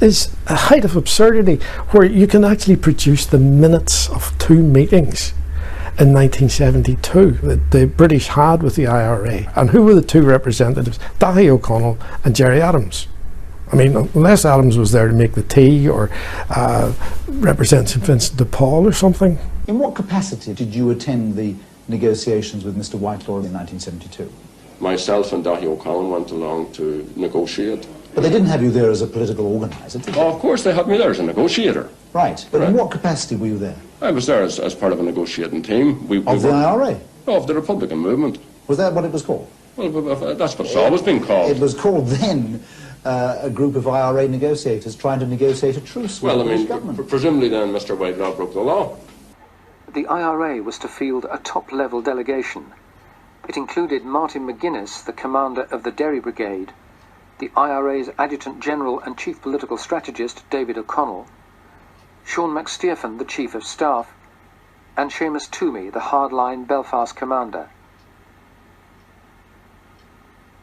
is a height of absurdity, where you can actually produce the minutes of two meetings in 1972 that the British had with the IRA. And who were the two representatives? Daithí O'Connell and Gerry Adams. I mean, unless Adams was there to make the tea or represent St Vincent de Paul or something. In what capacity did you attend the negotiations with Mr. Whitelaw in 1972? Myself and Daithí O'Connell went along to negotiate. But they didn't have you there as a political organiser, did they? Oh, of course they had me there as a negotiator. Right, but Right. in what capacity were you there? I was there as part of a negotiating team. Of the IRA? Of the Republican movement. Was that what it was called? Well, that's what it's always been called. It was called then a group of IRA negotiators trying to negotiate a truce with the British government. Presumably then Mr. Whitelaw broke the law. The IRA was to field a top-level delegation. It included Martin McGuinness, the commander of the Derry Brigade, the IRA's Adjutant General and Chief Political Strategist David O'Connell, Sean McStearfan, the Chief of Staff, and Seamus Toomey, the hardline Belfast commander.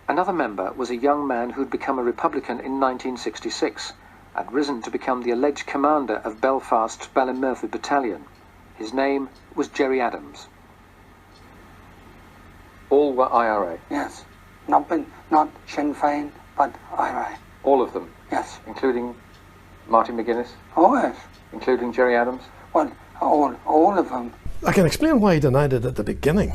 Another member was a young man who'd become a Republican in 1966 and risen to become the alleged commander of Belfast's Ballymurphy Battalion. His name was Gerry Adams. All were IRA? Yes. Not Sinn Féin, but IRA. All of them? Yes. Including Martin McGuinness? Oh, yes. Including Gerry Adams? Well, all of them. I can explain why he denied it at the beginning.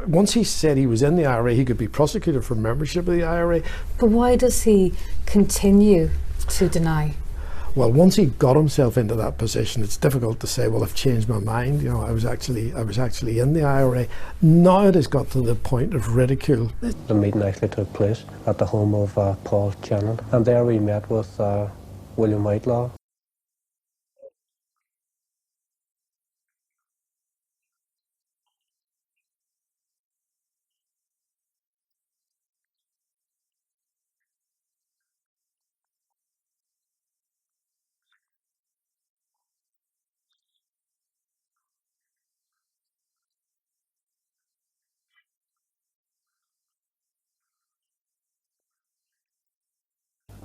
Once he said he was in the IRA, he could be prosecuted for membership of the IRA. But why does he continue to deny? Well, once he got himself into that position, it's difficult to say, well, I've changed my mind. You know, I was actually in the IRA. Now it has got to the point of ridicule. The meeting actually took place at the home of Paul Cannon, and there we met with William Whitelaw.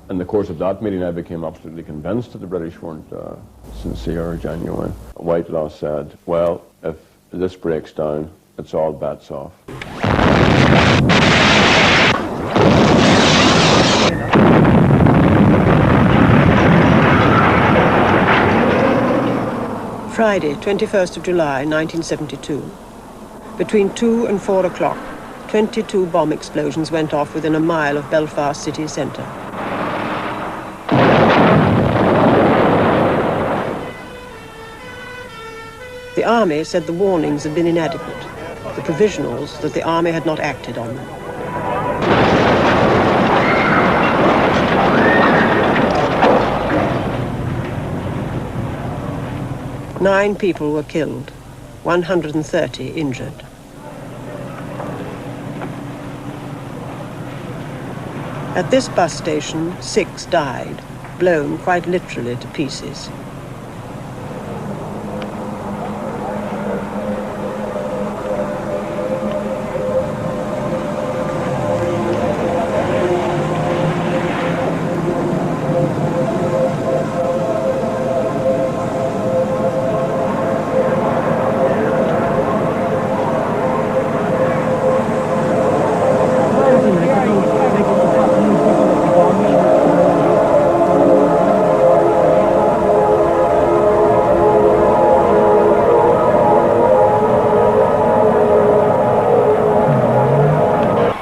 In the course of that meeting, I became absolutely convinced that the British weren't sincere or genuine. Whitelaw said, well, if this breaks down, it's all bets off. Friday, 21st of July, 1972. Between 2 and 4 o'clock, 22 bomb explosions went off within a mile of Belfast city centre. The army said the warnings had been inadequate, the provisionals that the army had not acted on them. Nine people were killed, 130 injured. At this bus station, 6 died, blown quite literally to pieces.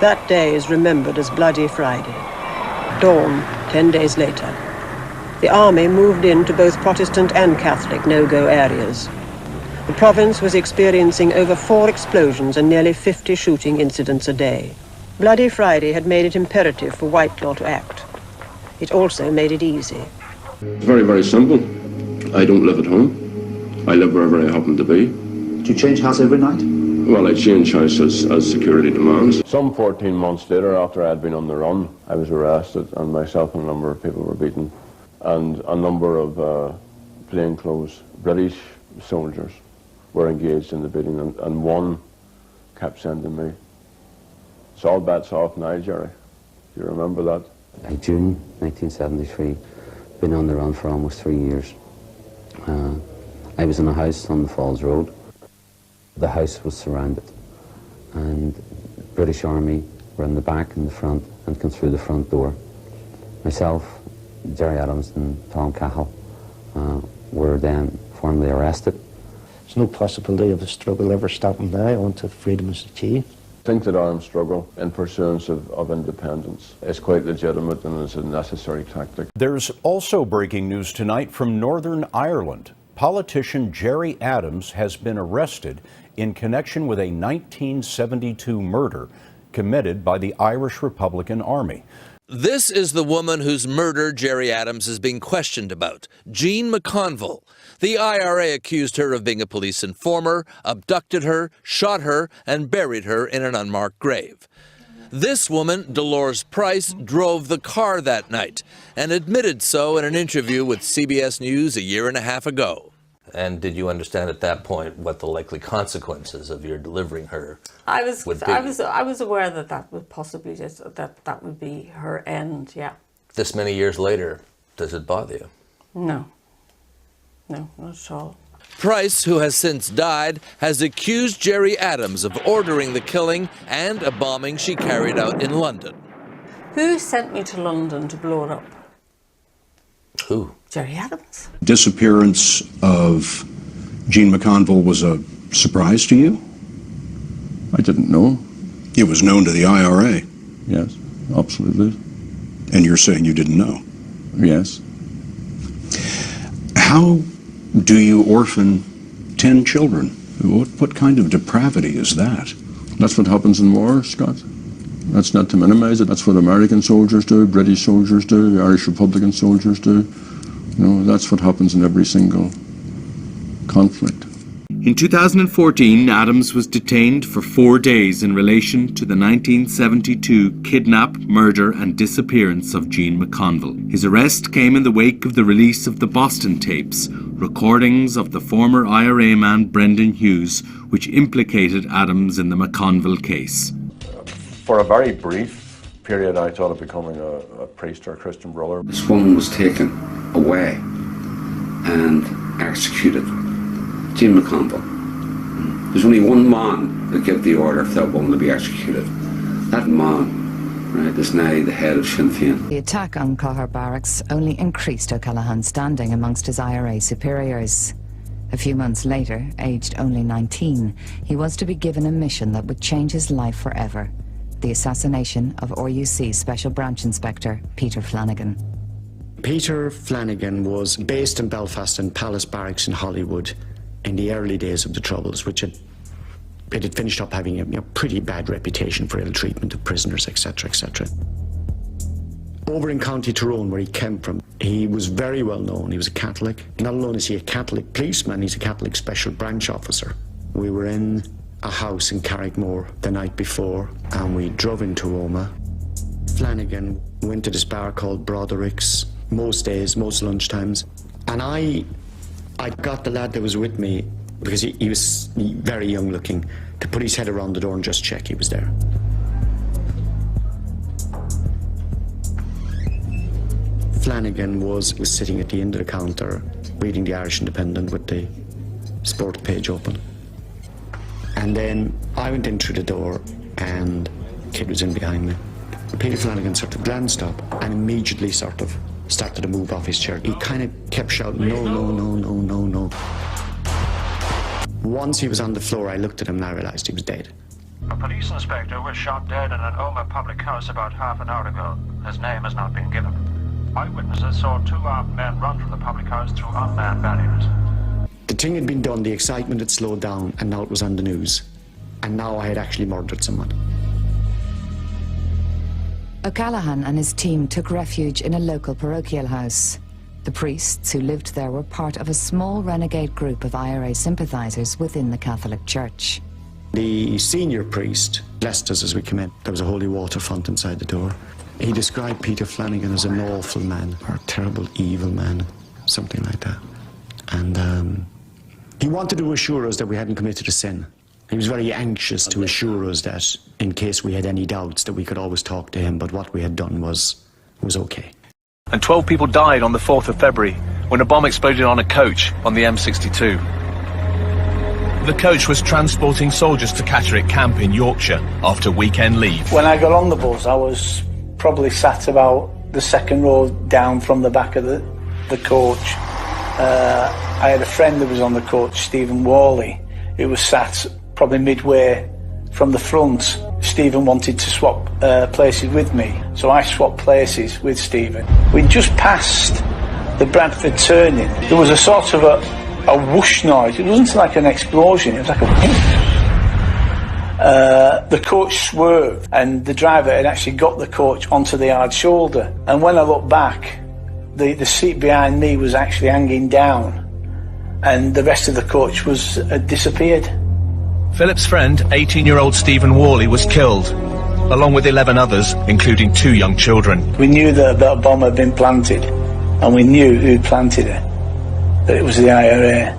That day is remembered as Bloody Friday. Dawn, 10 days later. The army moved into both Protestant and Catholic no-go areas. The province was experiencing over 4 explosions and nearly 50 shooting incidents a day. Bloody Friday had made it imperative for Whitelaw to act. It also made it easy. It's very, very simple. I don't live at home. I live wherever I happen to be. Do you change house every night? Well, I changed house as security demands. Some 14 months later, after I had been on the run, I was arrested, and myself and a number of people were beaten. And a number of plainclothes British soldiers were engaged in the beating, and one kept sending me, "It's all bets off now, Gerry." Do you remember that? By June 1973, been on the run for almost 3 years. I was in a house on the Falls Road. The house was surrounded, and the British Army were in the back and the front and came through the front door. Myself, Gerry Adams and Tom Cahill were then formally arrested. There's no possibility of a struggle ever stopping now until freedom is achieved. I think that armed struggle in pursuance of independence is quite legitimate and is a necessary tactic. There's also breaking news tonight from Northern Ireland. Politician Gerry Adams has been arrested in connection with a 1972 murder committed by the Irish Republican Army. This is the woman whose murder Gerry Adams is being questioned about, Jean McConville. The IRA accused her of being a police informer, abducted her, shot her, and buried her in an unmarked grave. This woman, Dolores Price, drove the car that night and admitted so in an interview with CBS News a year and a half ago. And did you understand at that point what the likely consequences of your delivering her would be? I was aware that that would possibly that would be her end. Yeah. This many years later, does it bother you? No. No, not at all. Price, who has since died, has accused Gerry Adams of ordering the killing and a bombing she carried out in London. Who sent me to London to blow it up? Who? Gerry Adams. Disappearance of Jean McConville was a surprise to you? I didn't know. It was known to the IRA. Yes, absolutely. And you're saying you didn't know? Yes. How do you orphan 10 children? What kind of depravity is that? That's what happens in war, Scott. That's not to minimize it. That's what American soldiers do, British soldiers do, Irish Republican soldiers do. You know, that's what happens in every single conflict. In 2014, Adams was detained for 4 days in relation to the 1972 kidnap, murder and disappearance of Jean McConville. His arrest came in the wake of the release of the Boston tapes, recordings of the former IRA man Brendan Hughes, which implicated Adams in the McConville case. For a very brief period, I thought of becoming a priest or a Christian brother. This woman was taken away and executed. Jean McConville. There's only one man that gave the order for that woman to be executed. That man, right, is now the head of Sinn Féin. The attack on Cahir Barracks only increased O'Callaghan's standing amongst his IRA superiors. A few months later, aged only 19, he was to be given a mission that would change his life forever: the assassination of RUC Special Branch Inspector Peter Flanagan. Peter Flanagan was based in Belfast in Palace Barracks in Hollywood in the early days of the Troubles, which it had finished up having a pretty bad reputation for ill treatment of prisoners, etc., etc. Over in County Tyrone, where he came from, he was very well known. He was a Catholic. Not alone is he a Catholic policeman, he's a Catholic special branch officer. We were in a house in Carrickmore the night before, and we drove into Omagh. Flanagan went to this bar called Broderick's most days, most lunchtimes, and I got the lad that was with me, because he was very young looking, to put his head around the door and just check he was there. Flanagan was sitting at the end of the counter reading the Irish Independent with the sport page open. And then I went in through the door and the kid was in behind me. Peter Flanagan sort of glanced up and immediately sort of started to move off his chair. He kind of kept shouting, no, no, no, no, no, no. Once he was on the floor, I looked at him and I realised he was dead. A police inspector was shot dead in an Omagh public house about half an hour ago. His name has not been given. Eyewitnesses saw 2 armed men run from the public house through unmanned barriers. The thing had been done, the excitement had slowed down, and now it was on the news. And now I had actually murdered someone. O'Callaghan and his team took refuge in a local parochial house. The priests who lived there were part of a small renegade group of IRA sympathisers within the Catholic Church. The senior priest blessed us as we came in. There was a holy water font inside the door. He described Peter Flanagan as an awful man, or a terrible, evil man, something like that. And he wanted to assure us that we hadn't committed a sin. He was very anxious to assure us that, in case we had any doubts, that we could always talk to him, but what we had done was okay. and 12 people died on the 4th of February when a bomb exploded on a coach on the M62. The coach was transporting soldiers to Catterick Camp in Yorkshire after weekend leave. When I got on the bus, I was probably sat about the second row down from the back of the coach. I had a friend that was on the coach, Stephen Worley, who was sat probably midway from the front. Stephen wanted to swap places with me, so I swapped places with Stephen. We'd just passed the Bradford turning. There was a sort of a whoosh noise. It wasn't like an explosion, it was like a whoosh. The coach swerved, and the driver had actually got the coach onto the hard shoulder. And when I looked back, the seat behind me was actually hanging down, and the rest of the coach was disappeared. Philip's friend, 18-year-old Stephen Worley, was killed, along with 11 others, including 2 young children. We knew that a bomb had been planted, and we knew who planted it, that it was the IRA.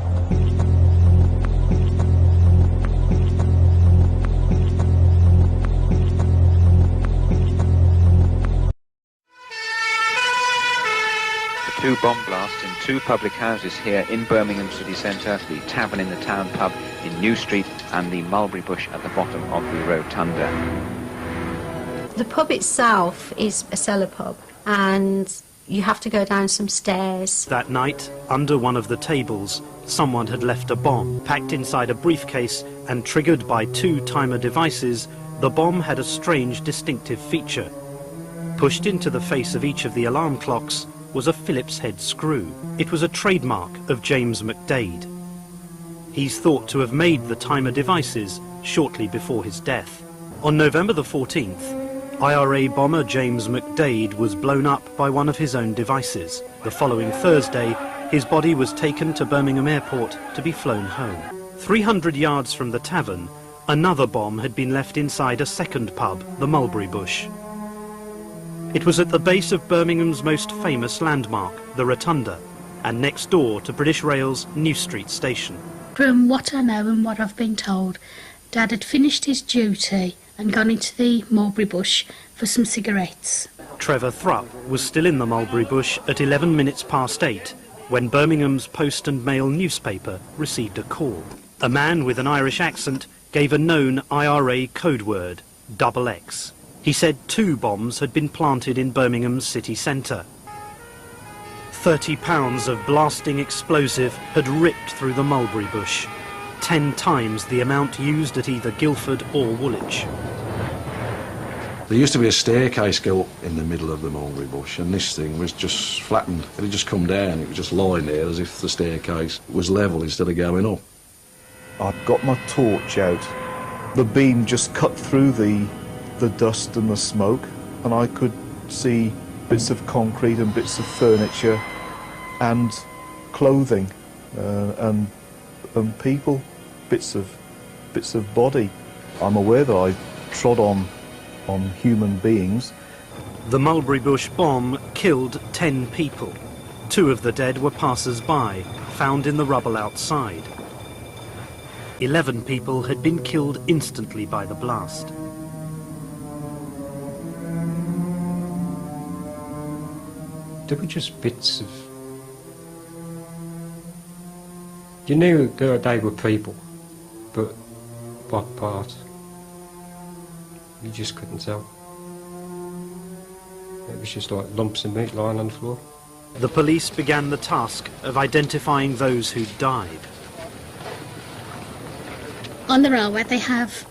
The 2 bomb blasts in 2 public houses here in Birmingham city centre, the Tavern in the Town pub in New Street and the Mulberry Bush at the bottom of the Rotunda. The pub itself is a cellar pub, and you have to go down some stairs. That night, under one of the tables, someone had left a bomb. Packed inside a briefcase and triggered by 2 timer devices, the bomb had a strange distinctive feature. Pushed into the face of each of the alarm clocks was a Phillips head screw. It was a trademark of James McDade. He's thought to have made the timer devices shortly before his death. On November the 14th, IRA bomber James McDade was blown up by one of his own devices. The following Thursday, his body was taken to Birmingham Airport to be flown home. 300 yards from the tavern, another bomb had been left inside a second pub, the Mulberry Bush. It was at the base of Birmingham's most famous landmark, the Rotunda, and next door to British Rail's New Street station. From what I know and what I've been told, Dad had finished his duty and gone into the Mulberry Bush for some cigarettes. Trevor Thrupp was still in the Mulberry Bush at 11 minutes past 8 when Birmingham's Post and Mail newspaper received a call. A man with an Irish accent gave a known IRA code word, XX. He said 2 bombs had been planted in Birmingham's city centre. 30 pounds of blasting explosive had ripped through the Mulberry Bush, 10 times the amount used at either Guildford or Woolwich. There used to be a staircase go up in the middle of the Mulberry Bush, and this thing was just flattened. It had just come down, it was just lying there as if the staircase was level instead of going up. I'd got my torch out. The beam just cut through the dust and the smoke, and I could see bits of concrete and bits of furniture and clothing and people, bits of body. I'm aware that I trod on human beings. The Mulberry Bush bomb killed 10 people. 2 of the dead were passers-by, found in the rubble outside. 11 people had been killed instantly by the blast. They were just bits of... You knew they were people, but what part? You just couldn't tell. It was just like lumps of meat lying on the floor. The police began the task of identifying those who'd died. On the railway they have,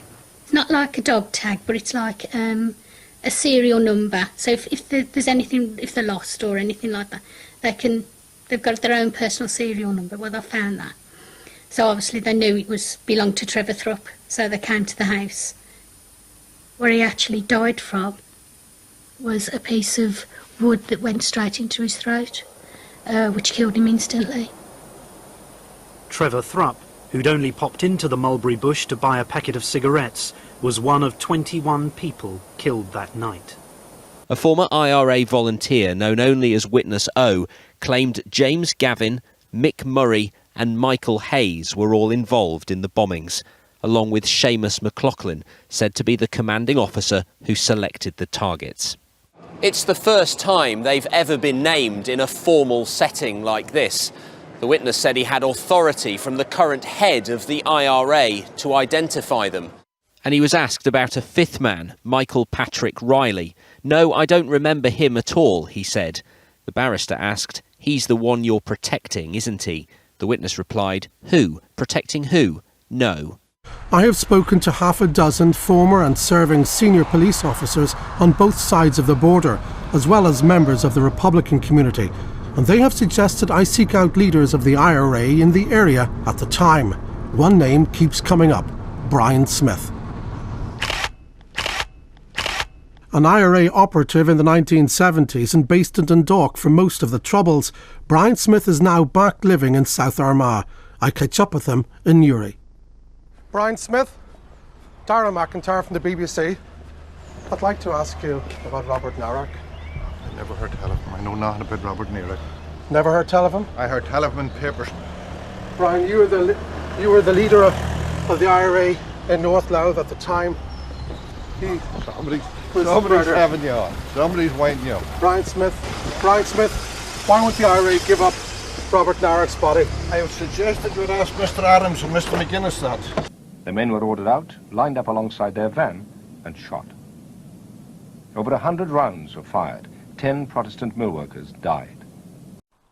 it's not like a dog tag, but it's like a serial number. So if there's anything, if they're lost or anything like that, they've got their own personal serial number. Well, they found that. So obviously they knew it belonged to Trevor Thrupp, so they came to the house. Where he actually died from was a piece of wood that went straight into his throat, which killed him instantly. Trevor Thrupp, who'd only popped into the Mulberry Bush to buy a packet of cigarettes, was one of 21 people killed that night. A former IRA volunteer known only as Witness O claimed James Gavin, Mick Murray and Michael Hayes were all involved in the bombings, along with Seamus McLaughlin, said to be the commanding officer who selected the targets. It's the first time they've ever been named in a formal setting like this. The witness said he had authority from the current head of the IRA to identify them. And he was asked about a fifth man, Michael Patrick Riley. "No, I don't remember him at all," he said. The barrister asked, "He's the one you're protecting, isn't he?" The witness replied, "Who? Protecting who? No." I have spoken to half a dozen former and serving senior police officers on both sides of the border, as well as members of the Republican community, and they have suggested I seek out leaders of the IRA in the area at the time. One name keeps coming up: Brian Smith. An IRA operative in the 1970s and based in Dundalk for most of the Troubles, Brian Smith is now back living in South Armagh. I catch up with him in Newry. Brian Smith, Darragh McIntyre from the BBC. I'd like to ask you about Robert Narrock. I never heard tell of him. I know nothing about Robert Narrock. Never heard tell of him? I heard tell of him in papers. Brian, you were the leader of the IRA in North Louth at the time. Somebody's having you on. Somebody's winding you up. Brian Smith, why won't the IRA give up Robert Narrock's body? I would suggest that you would ask Mr. Adams and Mr. McGuinness that. The men were ordered out, lined up alongside their van, and shot. Over 100 rounds were fired. 10 Protestant mill workers died.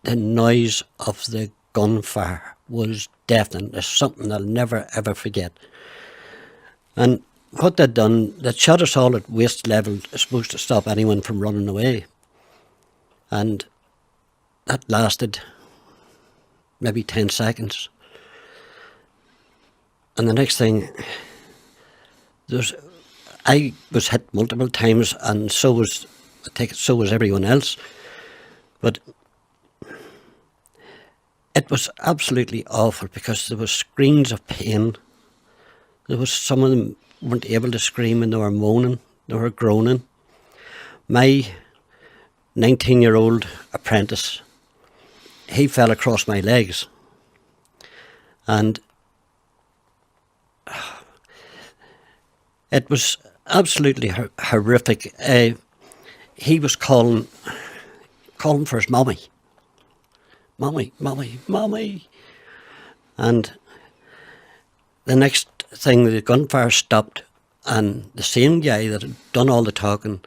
The noise of the gunfire was deafening. It's something I'll never ever forget. And what they'd done, they'd shot us all at waist level, supposed to stop anyone from running away. And that lasted maybe 10 seconds. And the next thing, I was hit multiple times, and so was everyone else. But it was absolutely awful because there was screams of pain. There was some of them weren't able to scream and they were moaning, they were groaning. My 19-year-old apprentice, he fell across my legs. And it was absolutely horrific. He was calling for his mummy. Mummy, mummy, mummy. And the next thing, the gunfire stopped, and the same guy that had done all the talking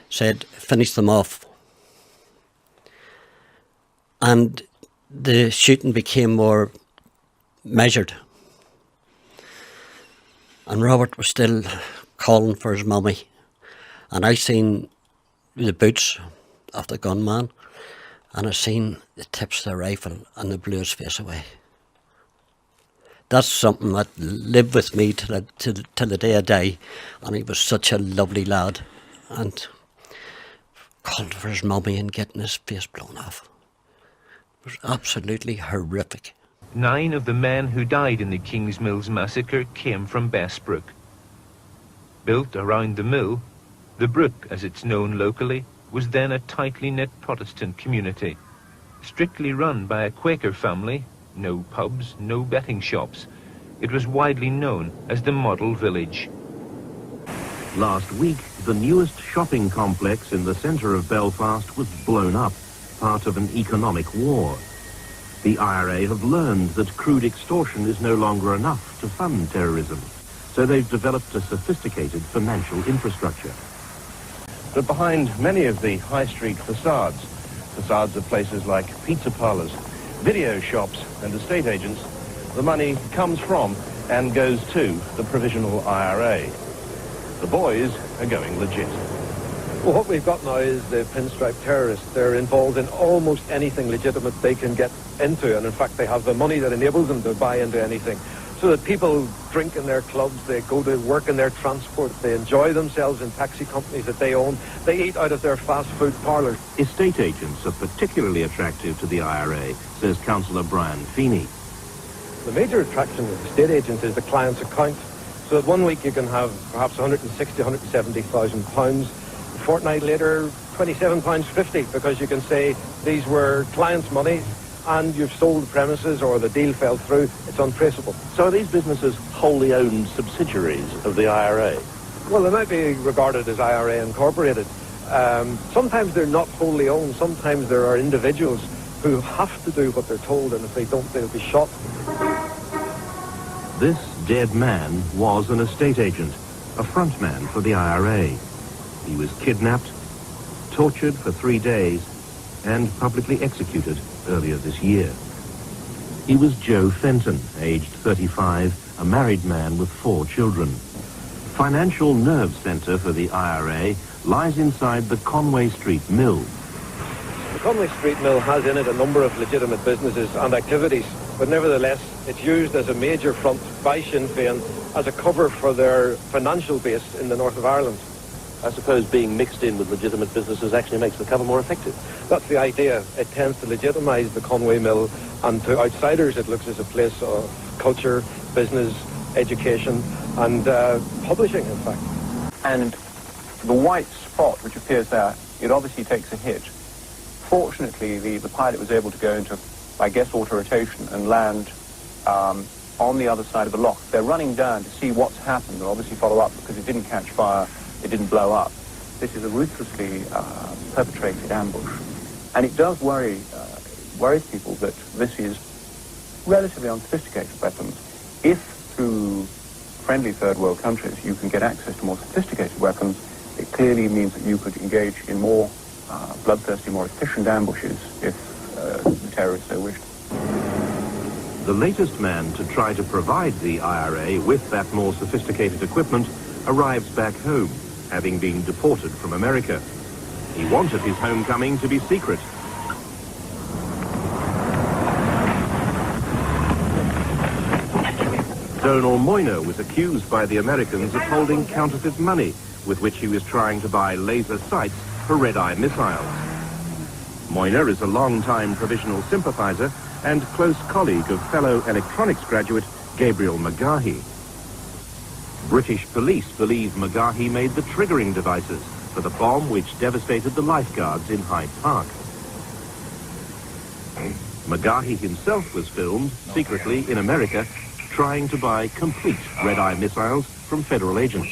said, "Finish them off." And the shooting became more measured. And Robert was still calling for his mummy. And I seen the boots of the gunman, and I seen the tips of the rifle, and they blew his face away. That's something that lived with me till the day I die. And he was such a lovely lad, and called for his mummy and getting his face blown off. It was absolutely horrific. 9 of the men who died in the King's Mills massacre came from Bessbrook. Built around the mill, the Brook, as it's known locally, was then a tightly knit Protestant community, strictly run by a Quaker family. No pubs, no betting shops. It was widely known as the Model Village. Last week, the newest shopping complex in the centre of Belfast was blown up, part of an economic war. The IRA have learned that crude extortion is no longer enough to fund terrorism, so they've developed a sophisticated financial infrastructure. But behind many of the high street facades of places like pizza parlours, video shops and estate agents, the money comes from and goes to the provisional IRA. The boys are going legit. Well, what we've got now is the pinstripe terrorists. They're involved in almost anything legitimate they can get into, and in fact they have the money that enables them to buy into anything. So that people drink in their clubs, they go to work in their transport, they enjoy themselves in taxi companies that they own, they eat out of their fast food parlours. Estate agents are particularly attractive to the IRA, says Councillor Brian Feeney. The major attraction of estate agents is the client's account. So that 1 week you can have perhaps £160,000, £170,000. A fortnight later, £27.50, because you can say these were clients' money and you've sold the premises or the deal fell through. It's untraceable. So are these businesses wholly owned subsidiaries of the IRA? Well, they might be regarded as IRA incorporated. Sometimes they're not wholly owned. Sometimes there are individuals who have to do what they're told, and if they don't, they'll be shot. This dead man was an estate agent, a frontman for the IRA. He was kidnapped, tortured for 3 days, and publicly executed earlier this year. He was Joe Fenton, aged 35, a married man with 4 children. Financial nerve center for the IRA lies inside the Conway Street Mill. The Conway Street Mill has in it a number of legitimate businesses and activities, but nevertheless it's used as a major front by Sinn Féin as a cover for their financial base in the north of Ireland. I suppose being mixed in with legitimate businesses actually makes the cover more effective. That's the idea. It tends to legitimise the Conway Mill, and to outsiders it looks as a place of culture, business, education, and publishing, in fact. And the white spot which appears there, it obviously takes a hit. Fortunately, the pilot was able to go into, I guess, auto-rotation and land on the other side of the lock. They're running down to see what's happened. They'll obviously follow up because it didn't catch fire, it didn't blow up. This is a ruthlessly perpetrated ambush. And it does worries people that this is relatively unsophisticated weapons. If through friendly third world countries you can get access to more sophisticated weapons, it clearly means that you could engage in more bloodthirsty, more efficient ambushes if the terrorists so wished. The latest man to try to provide the IRA with that more sophisticated equipment arrives back home, having been deported from America. He wanted his homecoming to be secret. Donal Moyner was accused by the Americans of holding counterfeit money with which he was trying to buy laser sights for red-eye missiles. Moyner is a long-time provisional sympathizer and close colleague of fellow electronics graduate Gabriel McGahey. British police believe McGahey made the triggering devices for the bomb which devastated the lifeguards in Hyde Park. McGahey himself was filmed secretly in America trying to buy complete red-eye missiles from federal agents.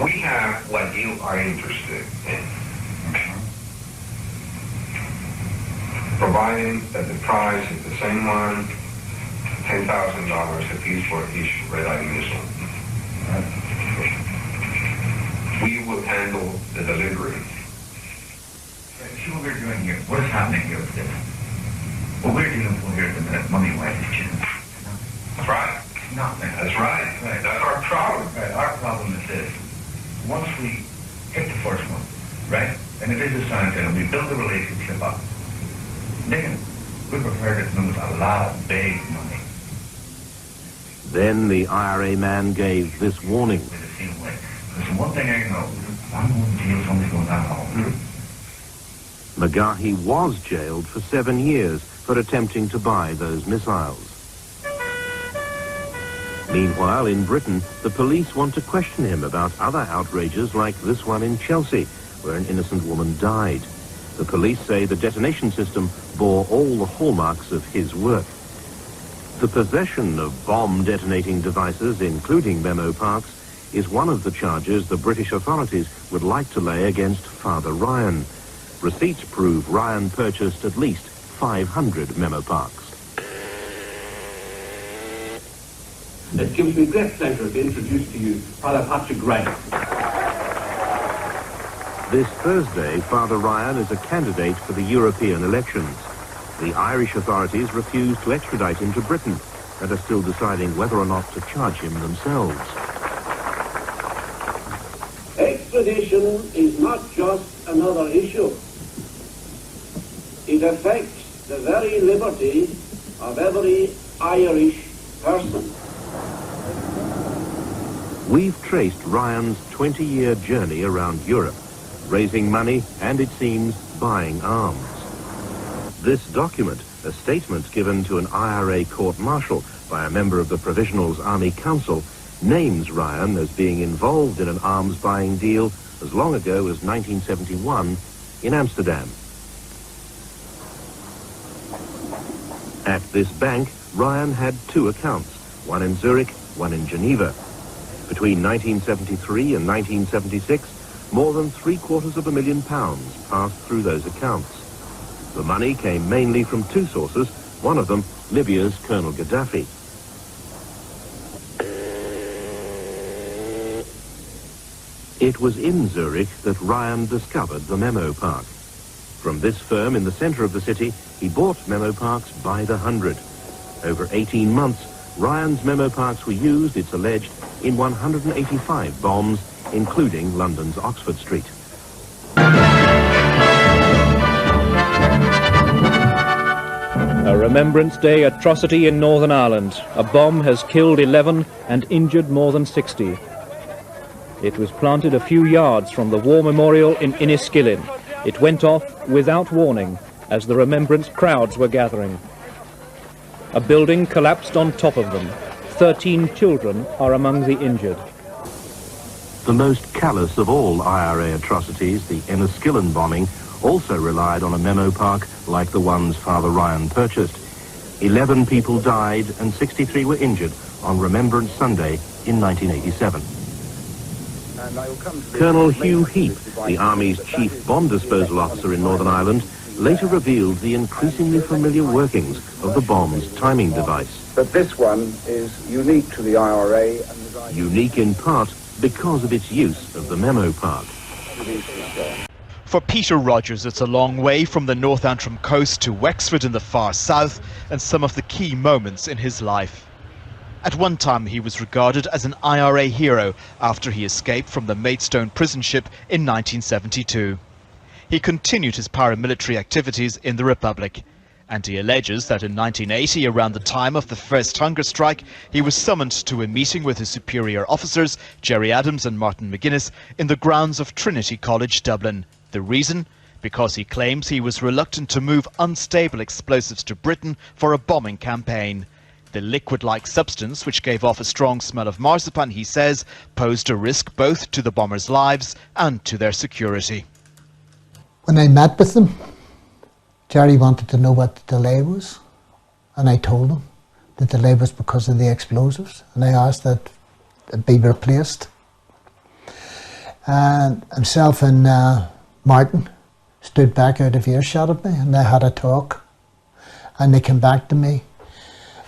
We have what you are interested in. Providing that the price is the same one, $10,000 a piece for each red-eye missile. We will handle the delivery. See what we're doing here. What is happening here with this? What we're dealing with here at the minute, money-wise, is That's right. nothing. That's right. That's our problem. Right. Our problem is this. Once we hit the first one, right, and it is a science and we build the relationship up, then we're prepared to lose a lot of big money. Then the IRA man gave this warning. There's one thing I know. I'm going to deal something going on home. McGahey was jailed for 7 years for attempting to buy those missiles. Meanwhile, in Britain, the police want to question him about other outrages like this one in Chelsea, where an innocent woman died. The police say the detonation system bore all the hallmarks of his work. The possession of bomb-detonating devices, including memo parks, is one of the charges the British authorities would like to lay against Father Ryan. Receipts prove Ryan purchased at least 500 memo parks. It gives me great pleasure to introduce to you Father Patrick Ryan. This Thursday, Father Ryan is a candidate for the European elections. The Irish authorities refuse to extradite him to Britain and are still deciding whether or not to charge him themselves. Extradition is not just another issue. It affects the very liberty of every Irish person. We've traced Ryan's 20-year journey around Europe, raising money and, it seems, buying arms. This document, a statement given to an IRA court-martial by a member of the Provisional's Army Council, names Ryan as being involved in an arms-buying deal as long ago as 1971 in Amsterdam. At this bank, Ryan had 2 accounts, one in Zurich, one in Geneva. Between 1973 and 1976, more than £750,000 passed through those accounts. The money came mainly from two sources, one of them Libya's Colonel Gaddafi. It was in Zurich that Ryan discovered the Memo Park. From this firm in the centre of the city, he bought Memo Parks by the hundred. Over 18 months, Ryan's Memo Parks were used, it's alleged, in 185 bombs, including London's Oxford Street. A Remembrance Day atrocity in Northern Ireland. A bomb has killed 11 and injured more than 60. It was planted a few yards from the War Memorial in Inniskillin. It went off without warning as the remembrance crowds were gathering. A building collapsed on top of them. 13 children are among the injured. The most callous of all IRA atrocities, the Enniskillen bombing, also relied on a Memo Park like the ones Father Ryan purchased. 11 people died and 63 were injured on Remembrance Sunday in 1987. Colonel Hugh Heap, the Army's chief bomb disposal officer in Northern Ireland, later revealed the increasingly familiar workings of the bomb's timing device. But this one is unique to the IRA. And unique in part because of its use of the Memo Park. For Peter Rogers, it's a long way from the North Antrim coast to Wexford in the far south, and some of the key moments in his life. At one time he was regarded as an IRA hero after he escaped from the Maidstone prison ship in 1972. He continued his paramilitary activities in the Republic, and he alleges that in 1980, around the time of the first hunger strike, he was summoned to a meeting with his superior officers, Gerry Adams and Martin McGuinness, in the grounds of Trinity College, Dublin. The reason? Because he claims he was reluctant to move unstable explosives to Britain for a bombing campaign. The liquid-like substance, which gave off a strong smell of marzipan, he says, posed a risk both to the bombers' lives and to their security. When I met with them, Gerry wanted to know what the delay was, and I told him the delay was because of the explosives, and I asked that it be replaced. And himself and Martin stood back out of earshot of me, and they had a talk, and they came back to me.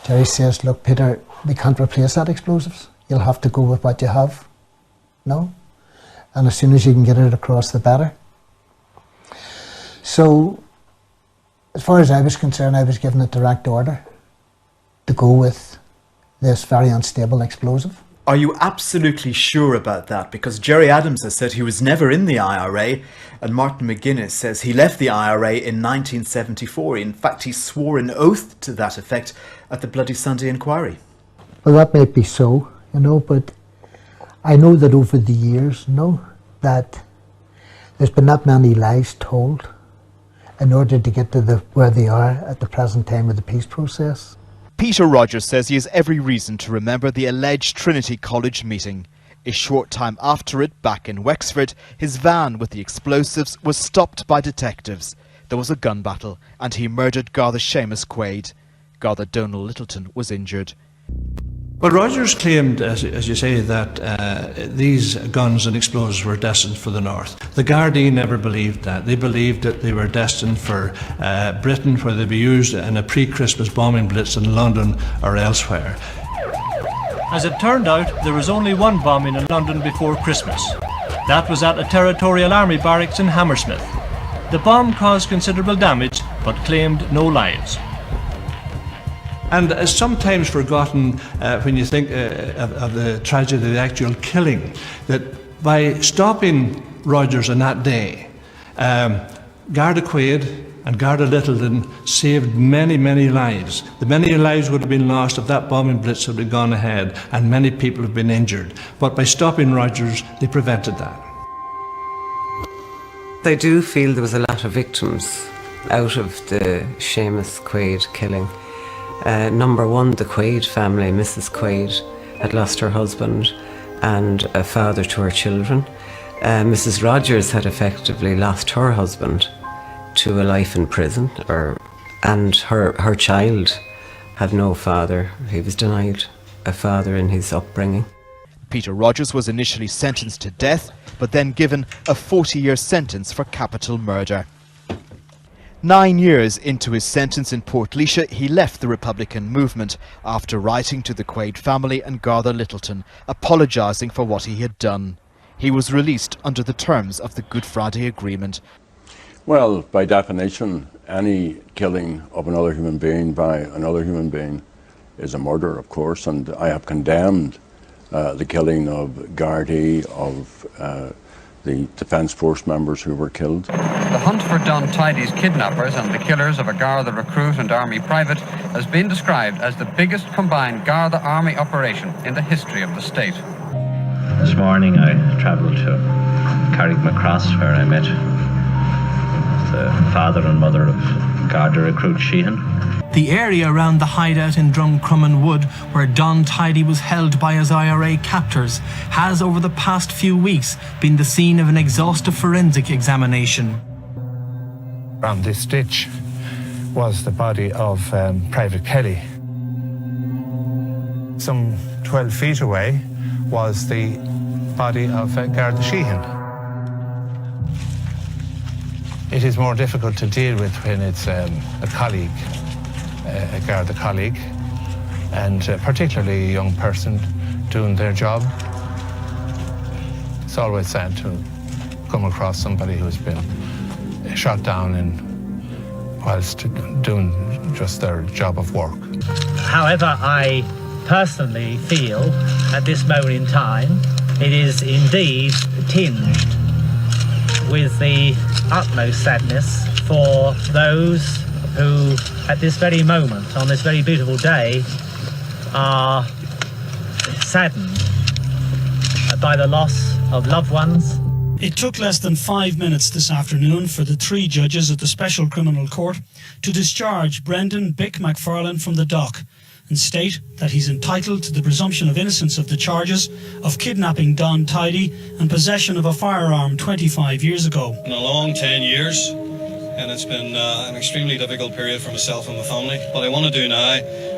Gerry says, look Peter, we can't replace that explosives, you'll have to go with what you have. No? And as soon as you can get it across, the better. So, as far as I was concerned, I was given a direct order to go with this very unstable explosive. Are you absolutely sure about that? Because Gerry Adams has said he was never in the IRA, and Martin McGuinness says he left the IRA in 1974. In fact, he swore an oath to that effect at the Bloody Sunday inquiry. Well, that might be so, you know, but I know that over the years, that there's been that many lies told in order to get to where they are at the present time of the peace process. Peter Rogers says he has every reason to remember the alleged Trinity College meeting. A short time after it, back in Wexford, his van with the explosives was stopped by detectives. There was a gun battle, and he murdered Garda Seamus Quaid. Garda Donal Littleton was injured. Well, Rogers claimed, as you say, that these guns and explosives were destined for the North. The Gardaí never believed that. They believed that they were destined for Britain, where they'd be used in a pre-Christmas bombing blitz in London or elsewhere. As it turned out, there was only one bombing in London before Christmas. That was at a Territorial Army barracks in Hammersmith. The bomb caused considerable damage, but claimed no lives. And it's sometimes forgotten when you think of the tragedy of the actual killing, that by stopping Rogers on that day, Garda Quaid and Garda Littleton saved many, many lives. The many lives would have been lost if that bombing blitz had gone ahead, and many people have been injured. But by stopping Rogers, they prevented that. I do feel there was a lot of victims out of the Seamus Quaid killing. Number one, the Quaid family. Mrs. Quaid had lost her husband and a father to her children. Mrs. Rogers had effectively lost her husband to a life in prison, and her child had no father. He was denied a father in his upbringing. Peter Rogers was initially sentenced to death, but then given a 40-year sentence for capital murder. 9 years into his sentence in Portlaoise, he left the Republican movement after writing to the Quaid family and Garda Littleton, apologising for what he had done. He was released under the terms of the Good Friday Agreement. Well, by definition, any killing of another human being by another human being is a murder, of course, and I have condemned the killing of Gardaí, of the Defence Force members who were killed. The hunt for Don Tidy's kidnappers and the killers of a Garda recruit and army private has been described as the biggest combined Garda army operation in the history of the state. This morning I travelled to Carrickmacross, where I met the father and mother of Garda recruit Sheehan. The area around the hideout in Drumcrumman Wood, where Don Tidy was held by his IRA captors, has over the past few weeks been the scene of an exhaustive forensic examination. Around this ditch was the body of Private Kelly. Some 12 feet away was the body of Garda Sheehan. It is more difficult to deal with when it's a colleague, a Garda colleague, and particularly a young person doing their job. It's always sad to come across somebody who's been shot down whilst doing just their job of work. However, I personally feel at this moment in time it is indeed tinged with the utmost sadness for those who at this very moment, on this very beautiful day, are saddened by the loss of loved ones. It took less than 5 minutes this afternoon for the 3 judges at the Special Criminal Court to discharge Brendan Bick McFarlane from the dock and state that he's entitled to the presumption of innocence of the charges of kidnapping Don Tidy and possession of a firearm 25 years ago. In a long 10 years, and it's been an extremely difficult period for myself and my family. What I want to do now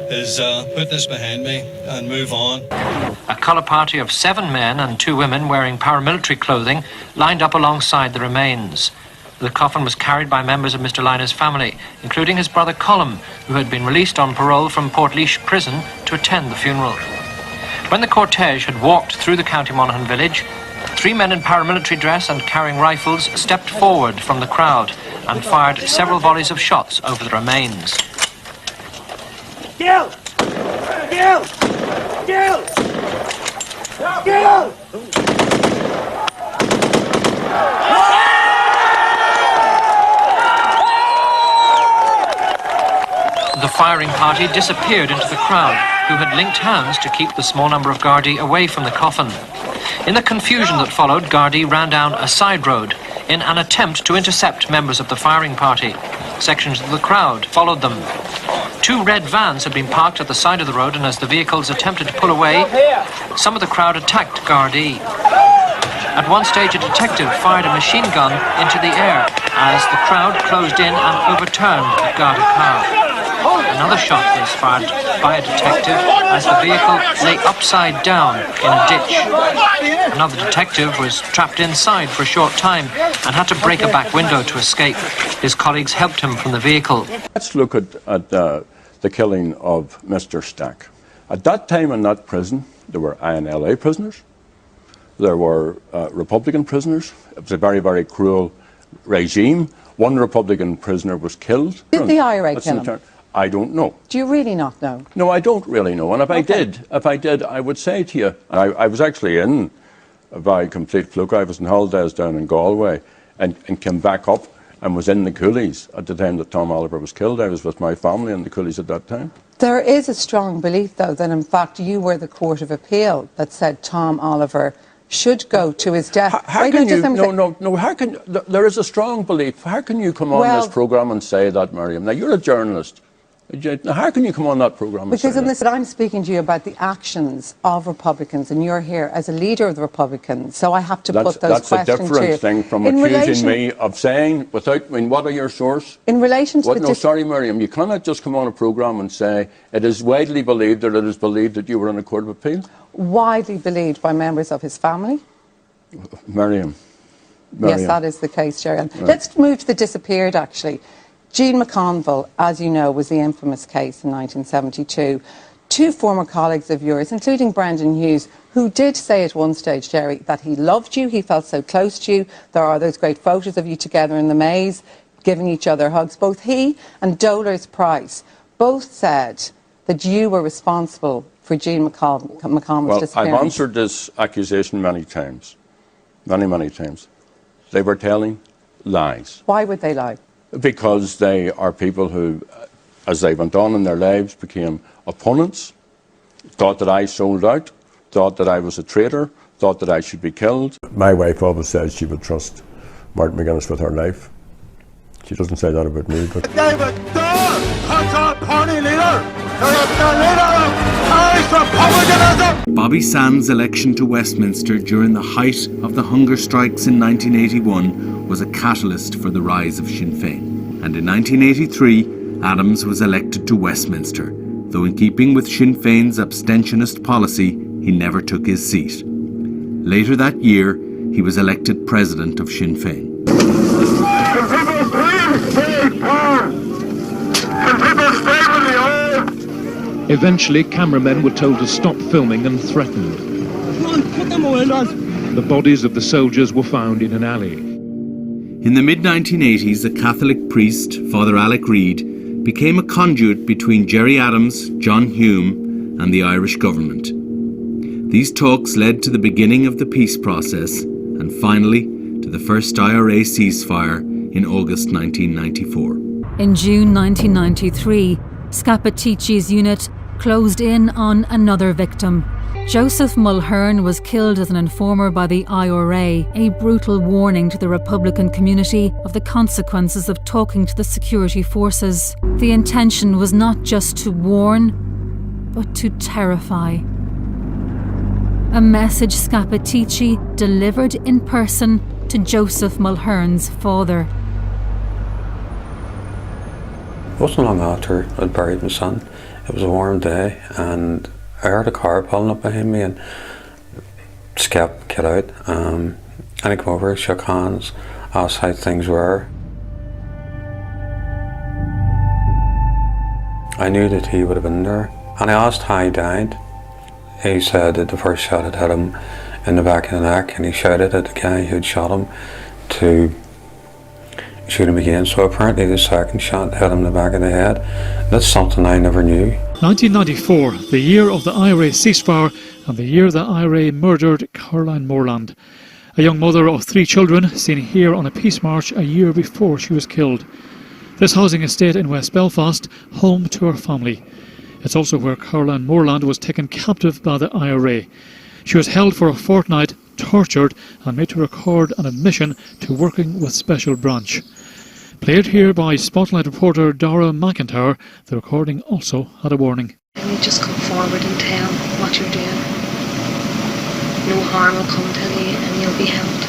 is put this behind me and move on. A colour party of 7 men and 2 women wearing paramilitary clothing lined up alongside the remains. The coffin was carried by members of Mr. Liner's family, including his brother Colm, who had been released on parole from Portlaoise prison to attend the funeral. When the cortege had walked through the County Monaghan village, 3 men in paramilitary dress and carrying rifles stepped forward from the crowd and fired several volleys of shots over the remains. Gil! Gil! Gil! Gil! The firing party disappeared into the crowd, who had linked hands to keep the small number of Gardaí away from the coffin. In the confusion that followed, Gardaí ran down a side road in an attempt to intercept members of the firing party. Sections of the crowd followed them. 2 red vans had been parked at the side of the road, and as the vehicles attempted to pull away, some of the crowd attacked Gardaí. At one stage, a detective fired a machine gun into the air as the crowd closed in and overturned a Garda car. Another shot was fired by a detective as the vehicle lay upside down in a ditch. Another detective was trapped inside for a short time and had to break a back window to escape. His colleagues helped him from the vehicle. Let's look at the killing of Mr. Stack. At that time in that prison, there were INLA prisoners, there were Republican prisoners. It was a very, very cruel regime. 1 Republican prisoner was killed. Did the IRA kill him? I don't know. Do you really not know? No, I don't really know. And if I did, I would say to you, and I was actually in by complete fluke. I was in holidays down in Galway and came back up and was in the coolies at the time that Tom Oliver was killed. I was with my family in the coolies at that time. There is a strong belief, though, that in fact you were the Court of Appeal that said Tom Oliver should go to his death. How can you, no, how can, there is a strong belief. How can you come on this programme and say that, Miriam? Now, you're a journalist. How can you come on that programme? Because in this, I'm speaking to you about the actions of Republicans, and you're here as a leader of the Republicans, so I have to put those questions to you. That's a different thing from accusing me of saying, without, I mean, what are your source? In relation to no, sorry, Miriam, you cannot just come on a programme and say, it is widely believed, or it is believed that you were in a court of appeal. Widely believed by members of his family. Miriam. Yes, that is the case, Gerry. Right. Let's move to the disappeared, actually. Jean McConville, as you know, was the infamous case in 1972. Two former colleagues of yours, including Brendan Hughes, who did say at one stage, Gerry, that he loved you, he felt so close to you. There are those great photos of you together in the maze, giving each other hugs. Both he and Dolores Price both said that you were responsible for Jean McConville's disappearance. I've answered this accusation many times. Many times. They were telling lies. Why would they lie? Because they are people who, as they went on in their lives, became opponents, thought that I sold out, thought that I was a traitor, thought that I should be killed. My wife always says she would trust Martin McGuinness with her life. She doesn't say that about me, but... David Dunn, party leader, the leader of Irish republicanism! Bobby Sands' election to Westminster during the height of the hunger strikes in 1981 was a catalyst for the rise of Sinn Féin. And in 1983, Adams was elected to Westminster, though in keeping with Sinn Féin's abstentionist policy, he never took his seat. Later that year, he was elected president of Sinn Féin. Eventually, cameramen were told to stop filming and threatened. The bodies of the soldiers were found in an alley. In the mid-1980s, a Catholic priest, Father Alec Reid, became a conduit between Gerry Adams, John Hume, and the Irish government. These talks led to the beginning of the peace process, and finally to the first IRA ceasefire in August 1994. In June 1993, Scappaticci's unit closed in on another victim. Joseph Mulhern was killed as an informer by the IRA, a brutal warning to the Republican community of the consequences of talking to the security forces. The intention was not just to warn, but to terrify. A message Scappaticci delivered in person to Joseph Mulhern's father. It wasn't long after I'd buried my son. It was a warm day and I heard a car pulling up behind me and Scap get out. And I came over, shook hands, asked how things were. I knew that he would have been there. And I asked how he died. He said that the first shot had hit him in the back of the neck and he shouted at the guy who had shot him to shoot him again. So apparently the second shot hit him in the back of the head. That's something I never knew. 1994, the year of the IRA ceasefire and the year the IRA murdered Caroline Morland, a young mother of 3 children seen here on a peace march a year before she was killed. This housing estate in West Belfast, home to her family. It's also where Caroline Morland was taken captive by the IRA. She was held for a fortnight, tortured and made to record an admission to working with Special Branch. Played here by Spotlight reporter Dara McIntyre, the recording also had a warning. And you just come forward and tell what you're doing. No harm will come to you and you'll be helped.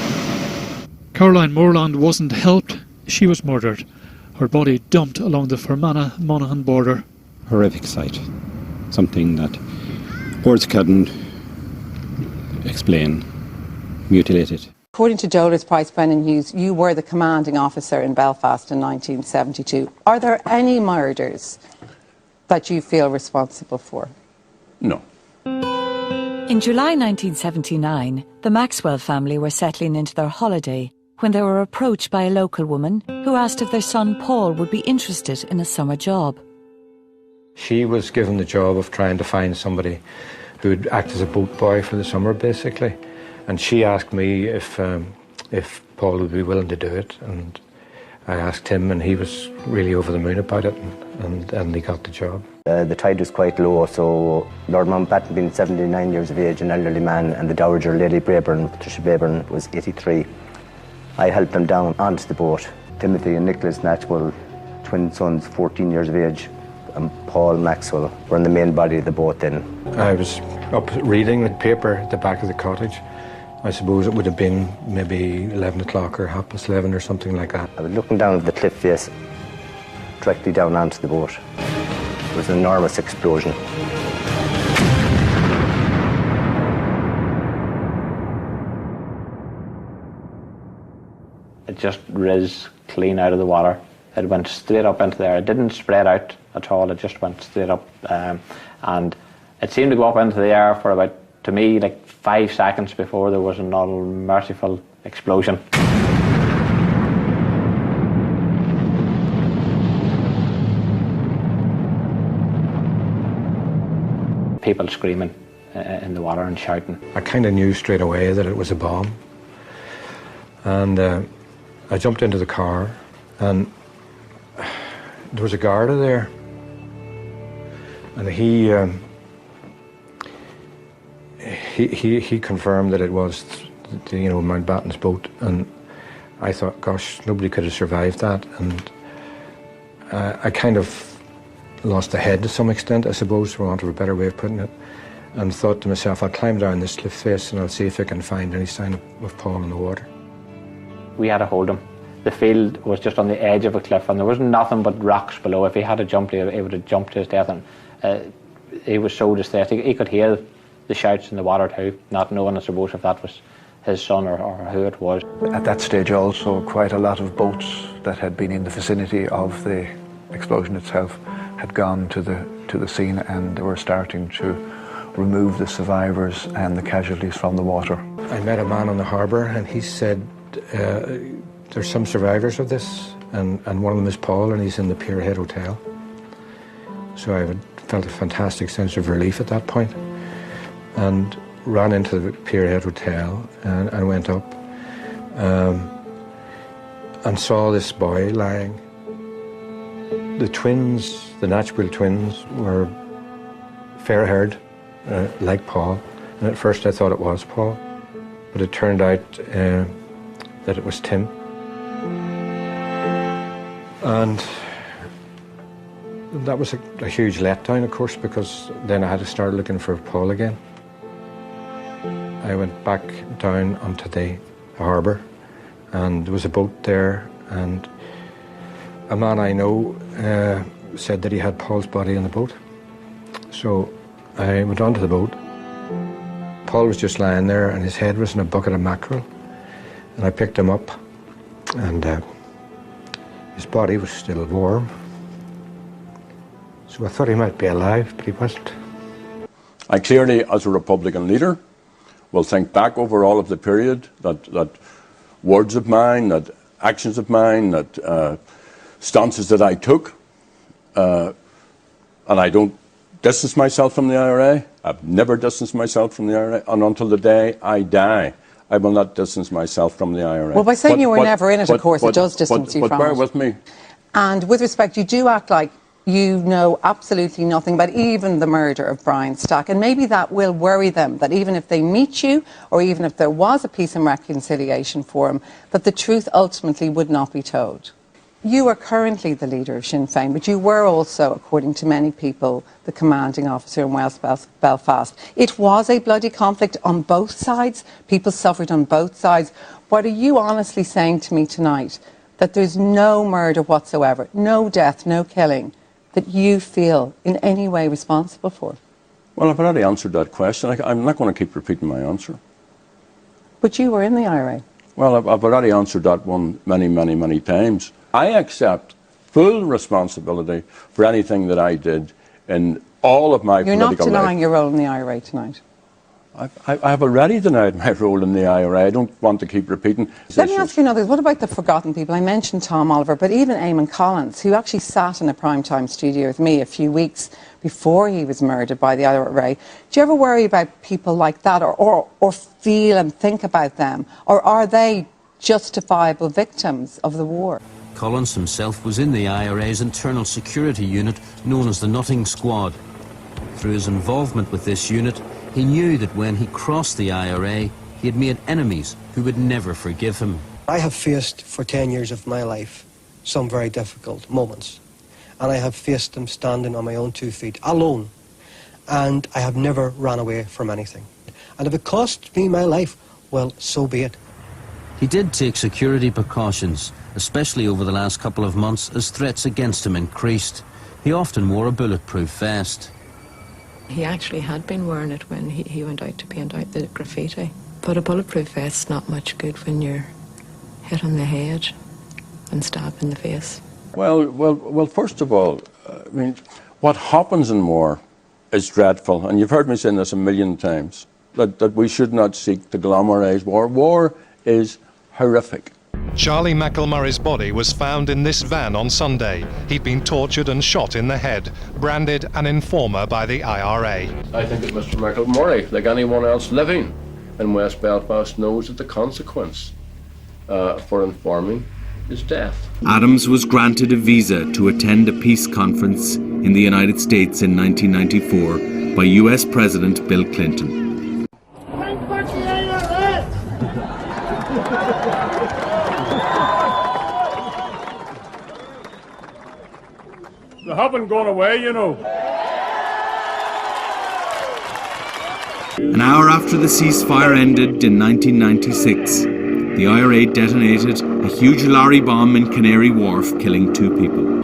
Caroline Morland wasn't helped, she was murdered. Her body dumped along the Fermanagh-Monaghan border. Horrific sight. Something that words couldn't explain. Mutilated. According to Dolores Price, Brendan Hughes, you were the commanding officer in Belfast in 1972. Are there any murders that you feel responsible for? No. In July 1979, the Maxwell family were settling into their holiday when they were approached by a local woman who asked if their son Paul would be interested in a summer job. She was given the job of trying to find somebody who would act as a boat boy for the summer, basically. And she asked me if Paul would be willing to do it, and I asked him, and he was really over the moon about it, and he got the job. The tide was quite low, so Lord Mountbatten, being 79 years of age, an elderly man, and the Dowager Lady Brabourne, Patricia Brabourne, was 83. I helped them down onto the boat. Timothy and Nicholas Natchwell, twin sons, 14 years of age. and Paul Maxwell were in the main body of the boat then. I was up reading the paper at the back of the cottage. I suppose it would have been maybe 11 o'clock or 11:30 or something like that. I was looking down at the cliff face, directly down onto the boat. It was an enormous explosion. It just riz clean out of the water. It went straight up into there. It didn't spread out at all. It just went straight up. And it seemed to go up into the air for about, to me, like 5 seconds before there was another merciful explosion. People screaming in the water and shouting. I kind of knew straight away that it was a bomb. And I jumped into the car, and there was a Garda there. And he confirmed that it was, Mountbatten's boat. And I thought, gosh, nobody could have survived that. And I kind of lost the head to some extent, I suppose, for want of a better way of putting it, and thought to myself, I'll climb down this cliff face and I'll see if I can find any sign of Paul in the water. We had to hold him. The field was just on the edge of a cliff and there was nothing but rocks below. If he had jumped, he would have jumped to his death. And he was so distressed. He could hear the shouts in the water too, not knowing, I suppose, if that was his son or who it was. At that stage also, quite a lot of boats that had been in the vicinity of the explosion itself had gone to the scene, and they were starting to remove the survivors and the casualties from the water. I met a man on the harbour, and he said there's some survivors of this, and one of them is Paul, and he's in the Pierhead Hotel. So I felt a fantastic sense of relief at that point, and ran into the Pierhead Hotel and went up and saw this boy lying. The twins, the Natchbull twins, were fair-haired, like Paul. And at first I thought it was Paul, but it turned out that it was Tim. And that was a huge letdown, of course, because then I had to start looking for Paul again. I went back down onto the harbour, and there was a boat there, and a man I know said that he had Paul's body in the boat. So I went onto the boat. Paul was just lying there, and his head was in a bucket of mackerel. And I picked him up, and his body was still warm. So I thought he might be alive, but he wasn't. I clearly, as a Republican leader, will think back over all of the period, that words of mine, that actions of mine, that stances that I took, and I don't distance myself from the IRA. I've never distanced myself from the IRA, and until the day I die, I will not distance myself from the IRA. Well, by saying you were never in it, of course, it does distance you from it. But bear with me. And with respect, you do act like you know absolutely nothing about even the murder of Brian Stack, and maybe that will worry them, that even if they meet you, or even if there was a peace and reconciliation forum, that the truth ultimately would not be told. You are currently the leader of Sinn Féin, but you were also, according to many people, the commanding officer in West Belfast. It was a bloody conflict on both sides. People suffered on both sides. What are you honestly saying to me tonight? That there's no murder whatsoever, no death, no killing, that you feel in any way responsible for? Well, I've already answered that question. I'm not going to keep repeating my answer. But you were in the IRA. Well, I've already answered that one many, many, many times. I accept full responsibility for anything that I did in all of my political life. You're not denying your role in the IRA tonight? I've already denied my role in the IRA. I don't want to keep repeating. Let me ask you another. What about the forgotten people? I mentioned Tom Oliver, but even Eamon Collins, who actually sat in a primetime studio with me a few weeks before he was murdered by the IRA. Do you ever worry about people like that, or feel and think about them? Or are they justifiable victims of the war? Collins himself was in the IRA's internal security unit known as the Nutting Squad. Through his involvement with this unit, he knew that when he crossed the IRA, he had made enemies who would never forgive him. I have faced for 10 years of my life some very difficult moments. and I have faced them standing on my own 2 feet, alone, and I have never ran away from anything. And if it costs me my life, well, so be it. He did take security precautions, especially over the last couple of months as threats against him increased. He often wore a bulletproof vest. He actually had been wearing it when he went out to paint out the graffiti. But a bulletproof vest's not much good when you're hit on the head and stabbed in the face. Well, first of all, I mean, what happens in war is dreadful, and you've heard me saying this a million times, that we should not seek to glamorise war. War is horrific. Charlie McElmurray's body was found in this van on Sunday. He'd been tortured and shot in the head, branded an informer by the IRA. I think that Mr. McElmurray, like anyone else living in West Belfast, knows that the consequence for informing is death. Adams was granted a visa to attend a peace conference in the United States in 1994 by US President Bill Clinton. They haven't gone away, you know. An hour after the ceasefire ended in 1996, the IRA detonated a huge lorry bomb in Canary Wharf, killing 2 people.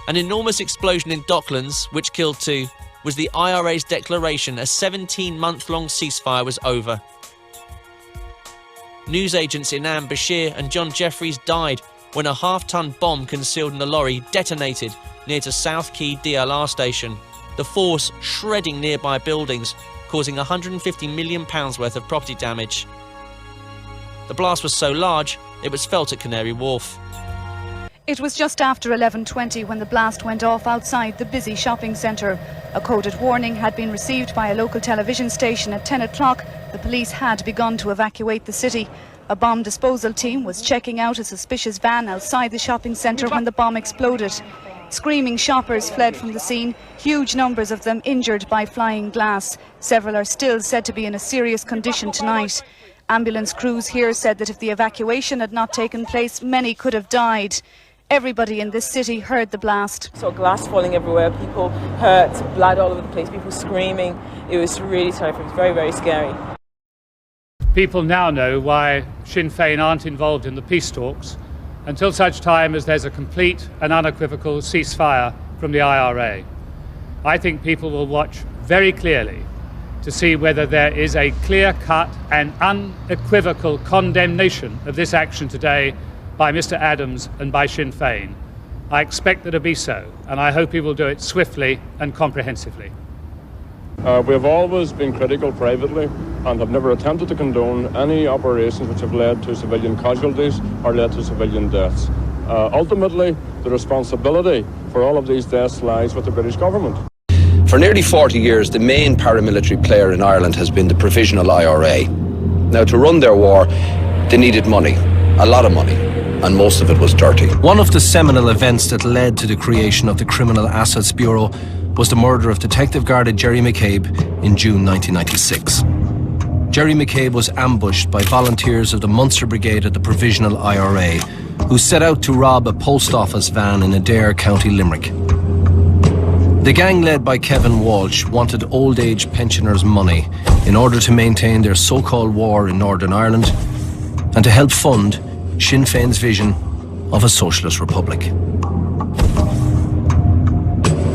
An enormous explosion in Docklands, which killed 2, was the IRA's declaration a 17-month-long ceasefire was over. Newsagents Inam Bashir and John Jeffries died when a half-ton bomb concealed in a lorry detonated near to South Quay DLR station, the force shredding nearby buildings, causing £150 million worth of property damage. The blast was so large, it was felt at Canary Wharf. It was just after 11:20 when the blast went off outside the busy shopping centre. A coded warning had been received by a local television station at 10 o'clock. The police had begun to evacuate the city. A bomb disposal team was checking out a suspicious van outside the shopping centre when the bomb exploded. Screaming shoppers fled from the scene, huge numbers of them injured by flying glass. Several are still said to be in a serious condition tonight. Ambulance crews here said that if the evacuation had not taken place, many could have died. Everybody in this city heard the blast. Saw glass falling everywhere, people hurt, blood all over the place, people screaming. It was really terrifying, it was very, very scary. People now know why Sinn Féin aren't involved in the peace talks until such time as there's a complete and unequivocal ceasefire from the IRA. I think people will watch very clearly to see whether there is a clear-cut and unequivocal condemnation of this action today by Mr. Adams and by Sinn Féin. I expect there to be so, and I hope he will do it swiftly and comprehensively. We have always been critical privately and have never attempted to condone any operations which have led to civilian casualties or led to civilian deaths. Ultimately, the responsibility for all of these deaths lies with the British government. For nearly 40 years, the main paramilitary player in Ireland has been the Provisional IRA. Now, to run their war, they needed money, a lot of money, and most of it was dirty. One of the seminal events that led to the creation of the Criminal Assets Bureau was the murder of Detective Garda Gerry McCabe in June 1996. Gerry McCabe was ambushed by volunteers of the Munster Brigade of the Provisional IRA, who set out to rob a post office van in Adair, County Limerick. The gang, led by Kevin Walsh, wanted old age pensioners' money in order to maintain their so-called war in Northern Ireland and to help fund Sinn Féin's vision of a socialist republic.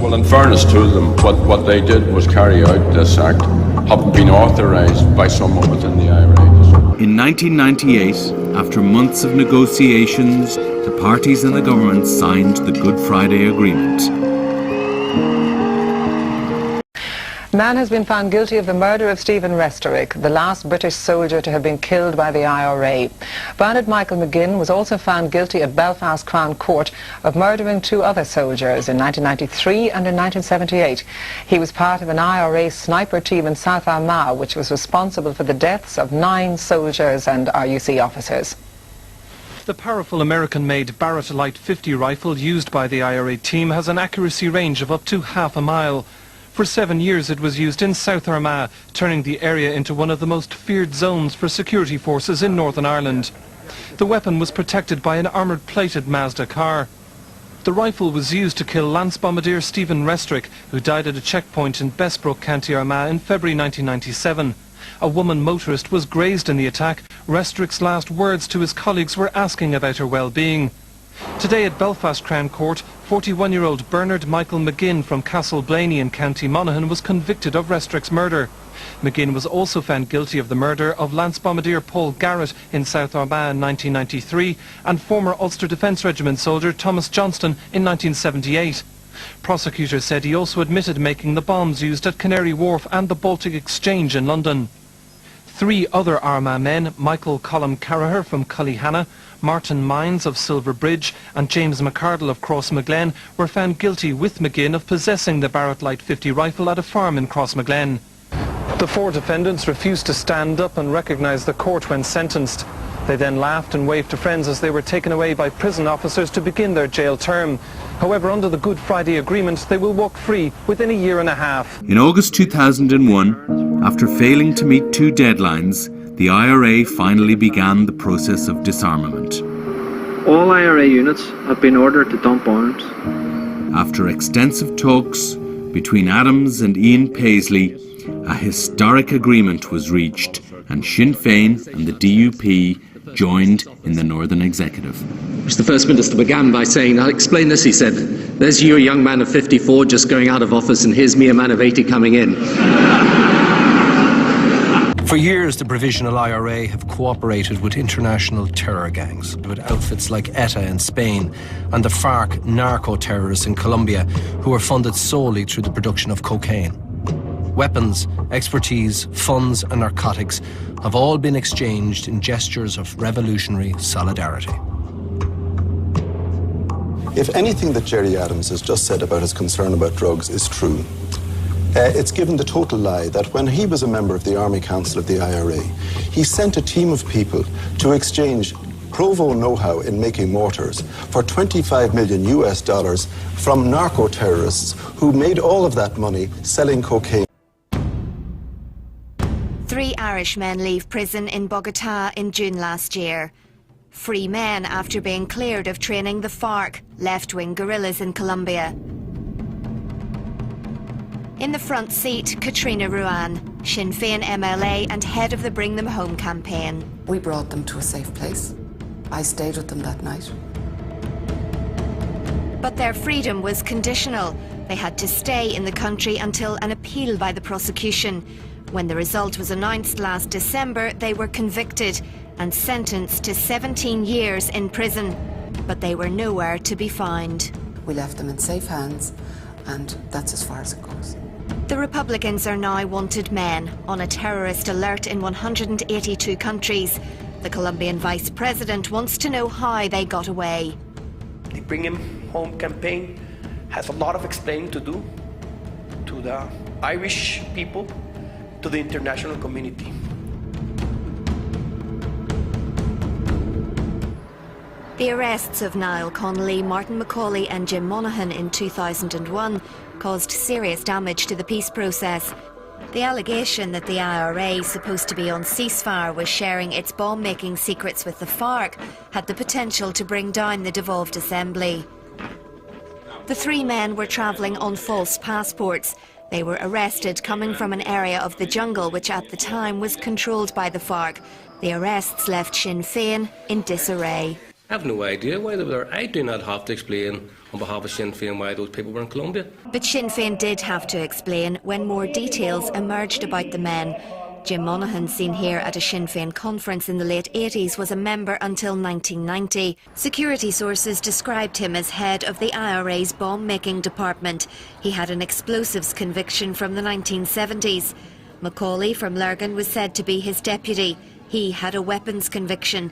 Well, in fairness to them, what they did was carry out this act, having been authorised by someone within the IRA. In 1998, after months of negotiations, the parties and the government signed the Good Friday Agreement. A man has been found guilty of the murder of Stephen Restorick, the last British soldier to have been killed by the IRA. Bandit Michael McGinn was also found guilty at Belfast Crown Court of murdering 2 other soldiers in 1993 and in 1978. He was part of an IRA sniper team in South Armagh, which was responsible for the deaths of 9 soldiers and RUC officers. The powerful American-made Barrett Light 50 rifle used by the IRA team has an accuracy range of up to half a mile. For 7 years it was used in South Armagh, turning the area into one of the most feared zones for security forces in Northern Ireland. The weapon was protected by an armoured plated Mazda car. The rifle was used to kill Lance Bombardier Stephen Restrick, who died at a checkpoint in Bessbrook, County Armagh in February 1997. A woman motorist was grazed in the attack. Restrick's last words to his colleagues were asking about her well-being. Today at Belfast Crown Court, 41-year-old Bernard Michael McGinn from Castleblaney in County Monaghan was convicted of Restrick's murder. McGinn was also found guilty of the murder of Lance Bombardier Paul Garrett in South Armagh in 1993 and former Ulster Defence Regiment soldier Thomas Johnston in 1978. Prosecutors said he also admitted making the bombs used at Canary Wharf and the Baltic Exchange in London. 3 other Armagh men, Michael Colm Carraher from Cullyhanna, Martin Mines of Silver Bridge and James McCardle of Crossmaglen, were found guilty with McGinn of possessing the Barrett Light 50 rifle at a farm in Crossmaglen. The 4 defendants refused to stand up and recognise the court when sentenced. They then laughed and waved to friends as they were taken away by prison officers to begin their jail term. However, under the Good Friday Agreement, they will walk free within a year and a half. In August 2001, after failing to meet 2 deadlines, the IRA finally began the process of disarmament. All IRA units have been ordered to dump arms. After extensive talks between Adams and Ian Paisley, a historic agreement was reached and Sinn Féin and the DUP joined in the Northern Executive. Which the First Minister began by saying, I'll explain this, he said, there's you, a young man of 54 just going out of office, and here's me, a man of 80 coming in. For years, the Provisional IRA have cooperated with international terror gangs, with outfits like ETA in Spain and the FARC narco-terrorists in Colombia, who are funded solely through the production of cocaine. Weapons, expertise, funds and narcotics have all been exchanged in gestures of revolutionary solidarity. If anything that Gerry Adams has just said about his concern about drugs is true, it's given the total lie that when he was a member of the Army Council of the IRA, he sent a team of people to exchange Provo know-how in making mortars for $25 million from narco-terrorists who made all of that money selling cocaine. 3 Irish men leave prison in Bogotá in June last year. Free men after being cleared of training the FARC, left-wing guerrillas in Colombia. In the front seat, Katrina Ruan, Sinn Féin MLA and head of the Bring Them Home campaign. We brought them to a safe place. I stayed with them that night. But their freedom was conditional. They had to stay in the country until an appeal by the prosecution. When the result was announced last December, they were convicted and sentenced to 17 years in prison. But they were nowhere to be found. We left them in safe hands, and that's as far as it goes. The Republicans are now wanted men on a terrorist alert in 182 countries. The Colombian vice president wants to know how they got away. The Bring Him Home campaign has a lot of explaining to do to the Irish people, to the international community. The arrests of Niall Connolly, Martin Macaulay and Jim Monaghan in 2001 caused serious damage to the peace process. The allegation that the IRA, supposed to be on ceasefire, was sharing its bomb-making secrets with the FARC had the potential to bring down the devolved assembly. The 3 men were travelling on false passports. They were arrested coming from an area of the jungle which at the time was controlled by the FARC. The arrests left Sinn Féin in disarray. I have no idea why they were there. I do not have to explain on behalf of Sinn Féin why those people were in Colombia. But Sinn Féin did have to explain when more details emerged about the men. Jim Monaghan, seen here at a Sinn Féin conference in the late 80s, was a member until 1990. Security sources described him as head of the IRA's bomb-making department. He had an explosives conviction from the 1970s. Macaulay from Lurgan was said to be his deputy. He had a weapons conviction.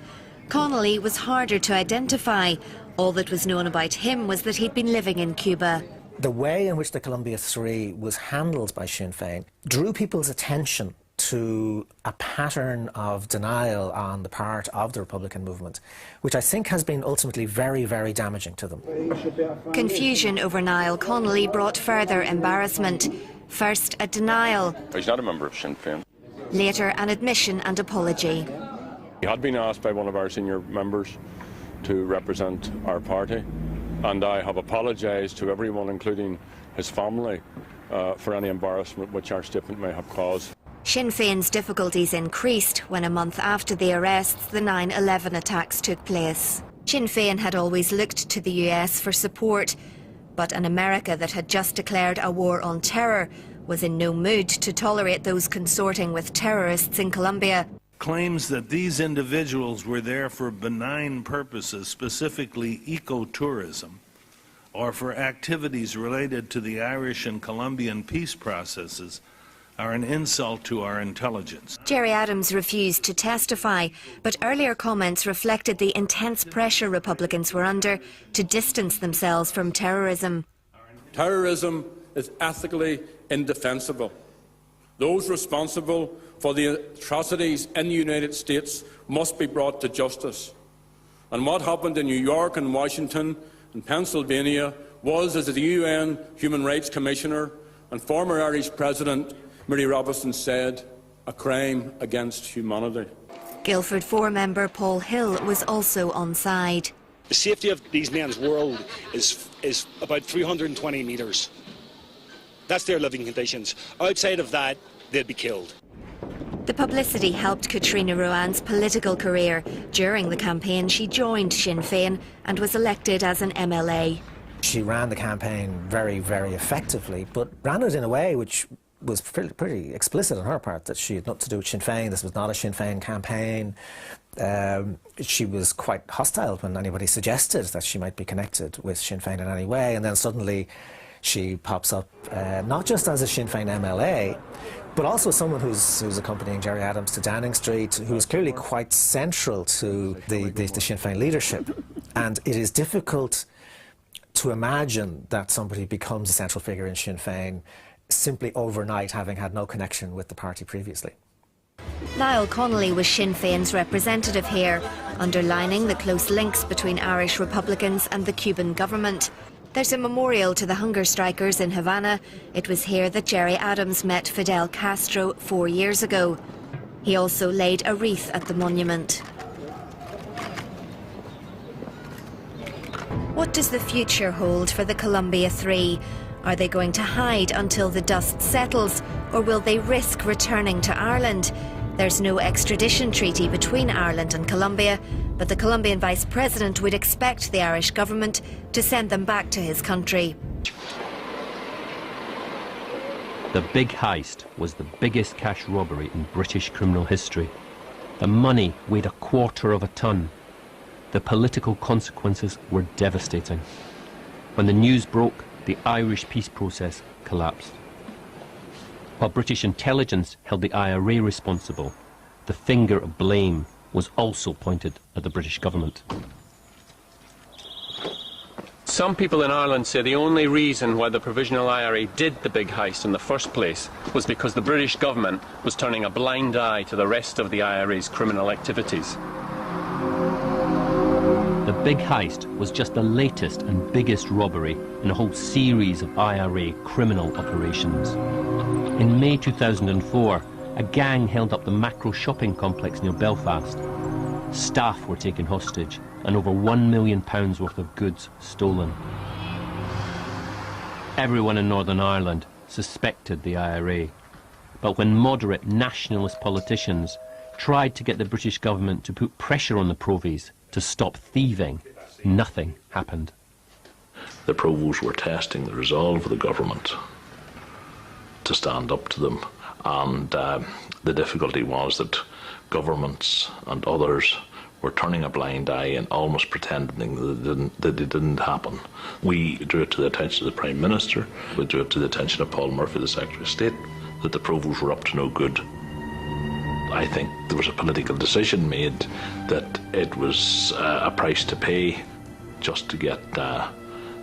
Connolly was harder to identify. All that was known about him was that he'd been living in Cuba. The way in which the Colombia 3 was handled by Sinn Féin drew people's attention to a pattern of denial on the part of the Republican movement, which I think has been ultimately very, very damaging to them. Confusion over Niall Connolly brought further embarrassment. First, a denial. He's not a member of Sinn Féin. Later, an admission and apology. He had been asked by one of our senior members to represent our party, and I have apologised to everyone, including his family, for any embarrassment which our statement may have caused. Sinn Féin's difficulties increased when a month after the arrests, the 9/11 attacks took place. Sinn Féin had always looked to the US for support, but an America that had just declared a war on terror was in no mood to tolerate those consorting with terrorists in Colombia. Claims that these individuals were there for benign purposes, specifically ecotourism, or for activities related to the Irish and Colombian peace processes, are an insult to our intelligence. Gerry Adams refused to testify, but earlier comments reflected the intense pressure Republicans were under to distance themselves from terrorism. Terrorism is ethically indefensible. Those responsible for the atrocities in the United States must be brought to justice. And what happened in New York and Washington and Pennsylvania was, as the UN Human Rights Commissioner and former Irish President Mary Robinson said, a crime against humanity. Guildford 4 member Paul Hill was also on side. The safety of these men's world is about 320 metres. That's their living conditions. Outside of that, they'd be killed. The publicity helped Katrina Rowan's political career. During the campaign, she joined Sinn Féin and was elected as an MLA. She ran the campaign very, very effectively, but ran it in a way which was pretty explicit on her part, that she had nothing to do with Sinn Féin. This was not a Sinn Féin campaign. She was quite hostile when anybody suggested that she might be connected with Sinn Féin in any way, and then suddenly she pops up not just as a Sinn Féin MLA, but also someone who's accompanying Gerry Adams to Downing Street, who is clearly quite central to the Sinn Féin leadership. And it is difficult to imagine that somebody becomes a central figure in Sinn Féin simply overnight, having had no connection with the party previously. Niall Connolly was Sinn Féin's representative here, underlining the close links between Irish Republicans and the Cuban government. There's a memorial to the hunger strikers in Havana. It was here that Gerry Adams met Fidel Castro 4 years ago. He also laid a wreath at the monument. What does the future hold for the Columbia Three? Are they going to hide until the dust settles, or will they risk returning to Ireland? There's no extradition treaty between Ireland and Colombia, but the Colombian Vice President would expect the Irish government to send them back to his country. The big heist was the biggest cash robbery in British criminal history. The money weighed 1/4 of a ton. The political consequences were devastating. When the news broke, the Irish peace process collapsed. While British intelligence held the IRA responsible, the finger of blame was also pointed at the British government. Some people in Ireland say the only reason why the Provisional IRA did the big heist in the first place was because the British government was turning a blind eye to the rest of the IRA's criminal activities. The big heist was just the latest and biggest robbery in a whole series of IRA criminal operations. In May 2004, a gang held up the Macro shopping complex near Belfast. Staff were taken hostage and over £1 million worth of goods stolen. Everyone in Northern Ireland suspected the IRA, but when moderate nationalist politicians tried to get the British government to put pressure on the Provies to stop thieving, nothing happened. The Provos were testing the resolve of the government to stand up to them, and the difficulty was that governments and others were turning a blind eye and almost pretending that it didn't happen. We drew it to the attention of the Prime Minister, we drew it to the attention of Paul Murphy, the Secretary of State, that the Provos were up to no good. I think there was a political decision made that it was a price to pay just to get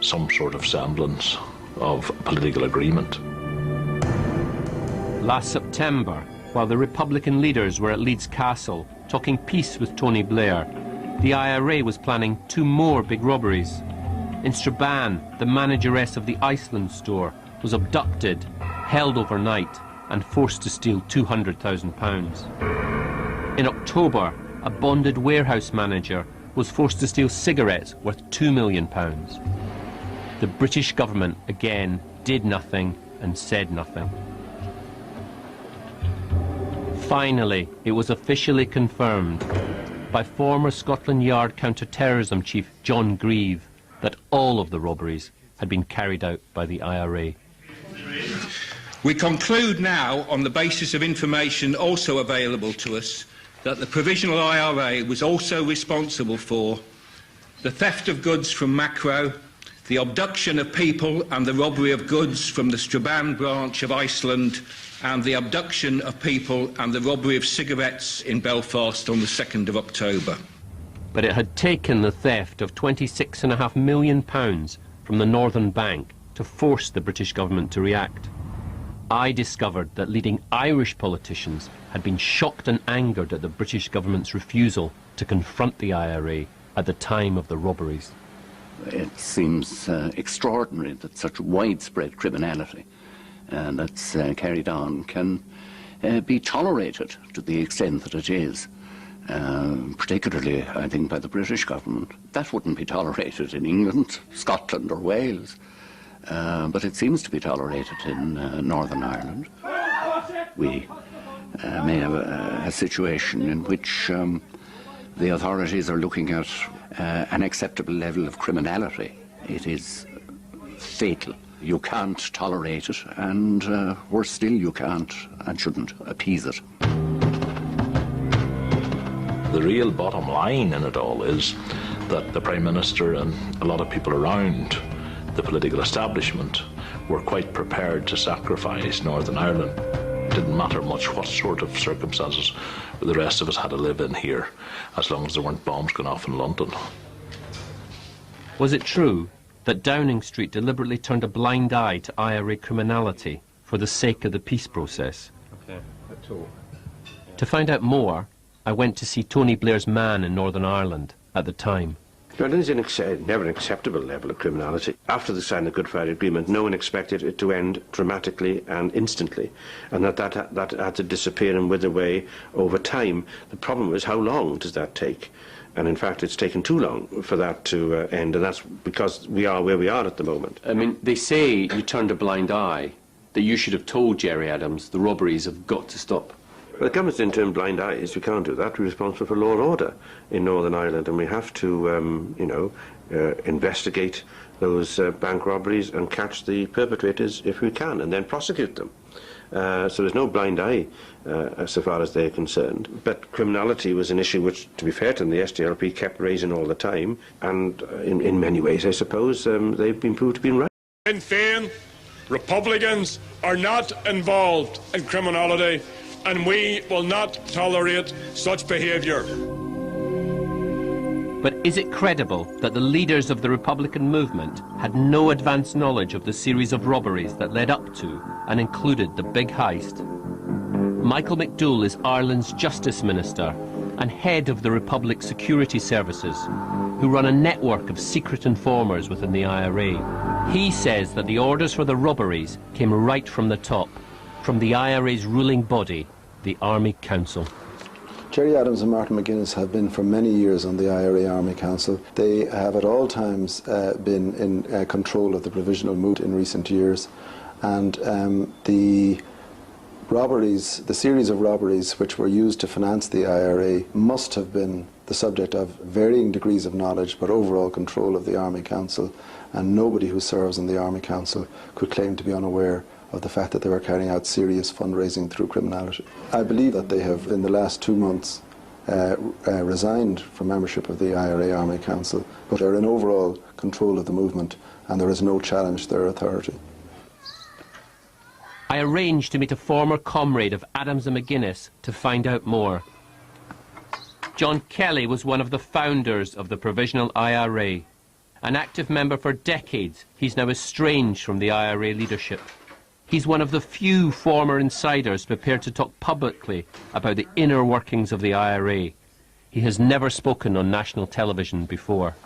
some sort of semblance of political agreement. Last September, while the Republican leaders were at Leeds Castle talking peace with Tony Blair, the IRA was planning 2 more big robberies. In Strabane, the manageress of the Iceland store was abducted, held overnight, and forced to steal £200,000. In October, a bonded warehouse manager was forced to steal cigarettes worth £2 million. The British government again did nothing and said nothing. Finally, it was officially confirmed by former Scotland Yard counter-terrorism chief John Grieve that all of the robberies had been carried out by the IRA. We conclude now, on the basis of information also available to us, that the Provisional IRA was also responsible for the theft of goods from Macro, the abduction of people and the robbery of goods from the Strabane branch of Iceland, and the abduction of people and the robbery of cigarettes in Belfast on the 2nd of October. But it had taken the theft of £26.5 million from the Northern Bank to force the British government to react. I discovered that leading Irish politicians had been shocked and angered at the British government's refusal to confront the IRA at the time of the robberies. It seems extraordinary that such widespread criminality that's carried on can be tolerated to the extent that it is, particularly, I think, by the British government. That wouldn't be tolerated in England, Scotland or Wales, but it seems to be tolerated in Northern Ireland. We may have a situation in which the authorities are looking at an acceptable level of criminality. It is fatal. You can't tolerate it, and worse still, you can't and shouldn't appease it. The real bottom line in it all is that the Prime Minister and a lot of people around the political establishment were quite prepared to sacrifice Northern Ireland. It didn't matter much what sort of circumstances the rest of us had to live in here, as long as there weren't bombs going off in London. Was it true that Downing Street deliberately turned a blind eye to IRA criminality for the sake of the peace process? Okay, at all. To find out more, I went to see Tony Blair's man in Northern Ireland at the time. There is never an acceptable level of criminality. After the signing of the Good Friday Agreement, no one expected it to end dramatically and instantly, and that had to disappear and wither away over time. The problem is, how long does that take? And in fact, it's taken too long for that to end, and that's because we are where we are at the moment. I mean, they say you turned a blind eye, that you should have told Gerry Adams the robberies have got to stop. Well, the government's in turn blind eyes. We can't do that. We're responsible for law and order in Northern Ireland, and we have to, investigate those bank robberies and catch the perpetrators if we can, and then prosecute them. So there's no blind eye so far as they're concerned. But criminality was an issue which, to be fair to them, the SDLP kept raising all the time, and in many ways, I suppose, they've been proved to be right. Sinn Féin, Republicans are not involved in criminality, and we will not tolerate such behaviour. But is it credible that the leaders of the Republican movement had no advance knowledge of the series of robberies that led up to and included the big heist? Michael McDowell is Ireland's Justice Minister and head of the Republic Security Services, who run a network of secret informers within the IRA. He says that the orders for the robberies came right from the top, from the IRA's ruling body, the Army Council. Gerry Adams and Martin McGuinness have been for many years on the IRA Army Council. They have at all times been in control of the provisional mood in recent years, and the series of robberies which were used to finance the IRA must have been the subject of varying degrees of knowledge but overall control of the Army Council, and nobody who serves on the Army Council could claim to be unaware of the fact that they were carrying out serious fundraising through criminality. I believe that they have, in the last 2 months, resigned from membership of the IRA Army Council, but they're in overall control of the movement, and there is no challenge to their authority. I arranged to meet a former comrade of Adams and McGuinness to find out more. John Kelly was one of the founders of the Provisional IRA. An active member for decades, he's now estranged from the IRA leadership. He's one of the few former insiders prepared to talk publicly about the inner workings of the IRA. He has never spoken on national television before.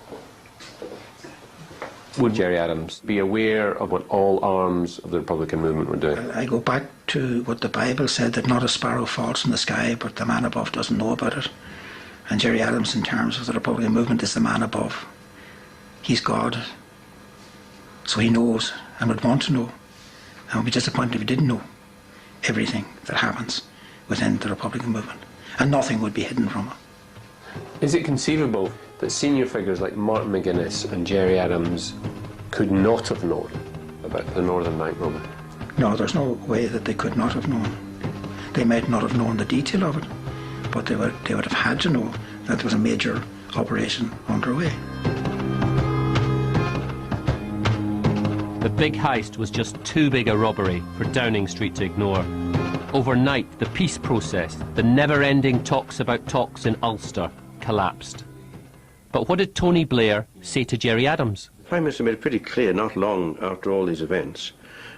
Would Gerry Adams be aware of what all arms of the Republican movement were doing? I go back to what the Bible said, that not a sparrow falls from the sky, but the man above doesn't know about it. And Gerry Adams, in terms of the Republican movement, is the man above. He's God. So he knows and would want to know. And would be disappointed if he didn't know everything that happens within the Republican movement. And nothing would be hidden from him. Is it conceivable that senior figures like Martin McGuinness and Gerry Adams could not have known about the Northern Night Robbery? No, there's no way that they could not have known. They might not have known the detail of it, but they would have had to know that there was a major operation underway. The big heist was just too big a robbery for Downing Street to ignore. Overnight, the peace process, the never-ending talks about talks in Ulster, collapsed. But what did Tony Blair say to Gerry Adams? The Prime Minister made it pretty clear not long after all these events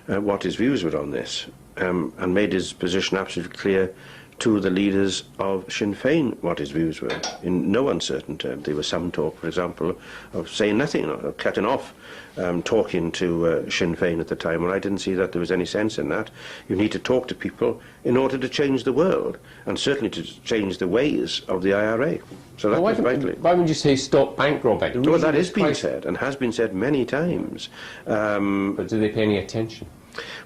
what his views were on this, and made his position absolutely clear to the leaders of Sinn Féin what his views were, in no uncertain terms. There was some talk, for example, of saying nothing, or cutting off talking to Sinn Féin at the time, and I didn't see that there was any sense in that. You need to talk to people in order to change the world, and certainly to change the ways of the IRA. So that was vitally. Why would you say stop bank robbing? Well, that has been said, and has been said many times. But do they pay any attention?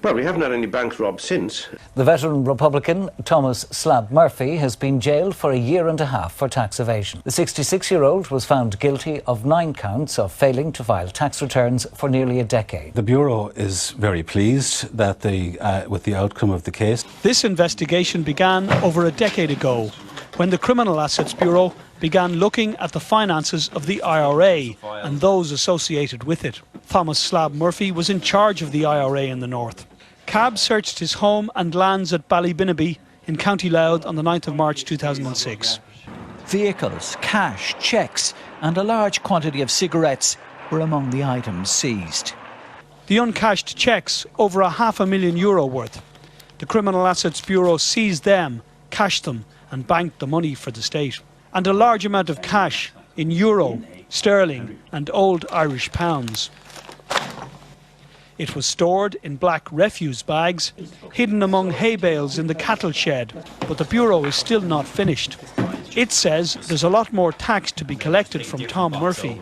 Well, we haven't had any banks robbed since. The veteran Republican Thomas Slab Murphy has been jailed for 1.5 years for tax evasion. The 66-year-old was found guilty of 9 counts of failing to file tax returns for nearly a decade. The Bureau is very pleased that with the outcome of the case. This investigation began over a decade ago, when the Criminal Assets Bureau began looking at the finances of the IRA and those associated with it. Thomas Slab Murphy was in charge of the IRA in the north. CAB searched his home and lands at Ballybinnaby in County Louth on the 9th of March 2006. Vehicles, cash, cheques and a large quantity of cigarettes were among the items seized. The uncashed cheques, over €500,000 worth. The Criminal Assets Bureau seized them, cashed them and banked the money for the state. And a large amount of cash in euro, sterling and old Irish pounds. It was stored in black refuse bags, hidden among hay bales in the cattle shed, but the Bureau is still not finished. It says there's a lot more tax to be collected from Tom Murphy.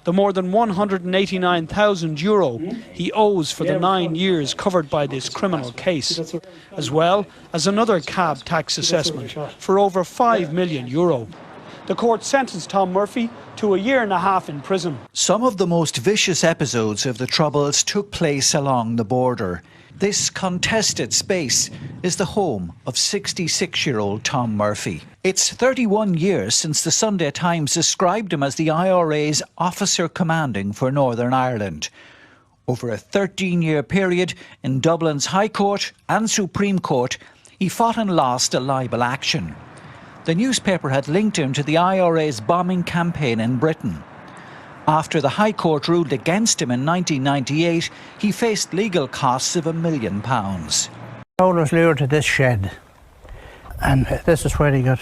The more than €189,000 he owes for the 9 years covered by this criminal case, as well as another CAB tax assessment for over €5 million. The court sentenced Tom Murphy to 1.5 years in prison. Some of the most vicious episodes of the Troubles took place along the border. This contested space is the home of 66-year-old Tom Murphy. It's 31 years since the Sunday Times described him as the IRA's officer commanding for Northern Ireland. Over a 13-year period in Dublin's High Court and Supreme Court, he fought and lost a libel action. The newspaper had linked him to the IRA's bombing campaign in Britain. After the High Court ruled against him in 1998, he faced legal costs of £1 million. Paul was lured to this shed, and this is where he got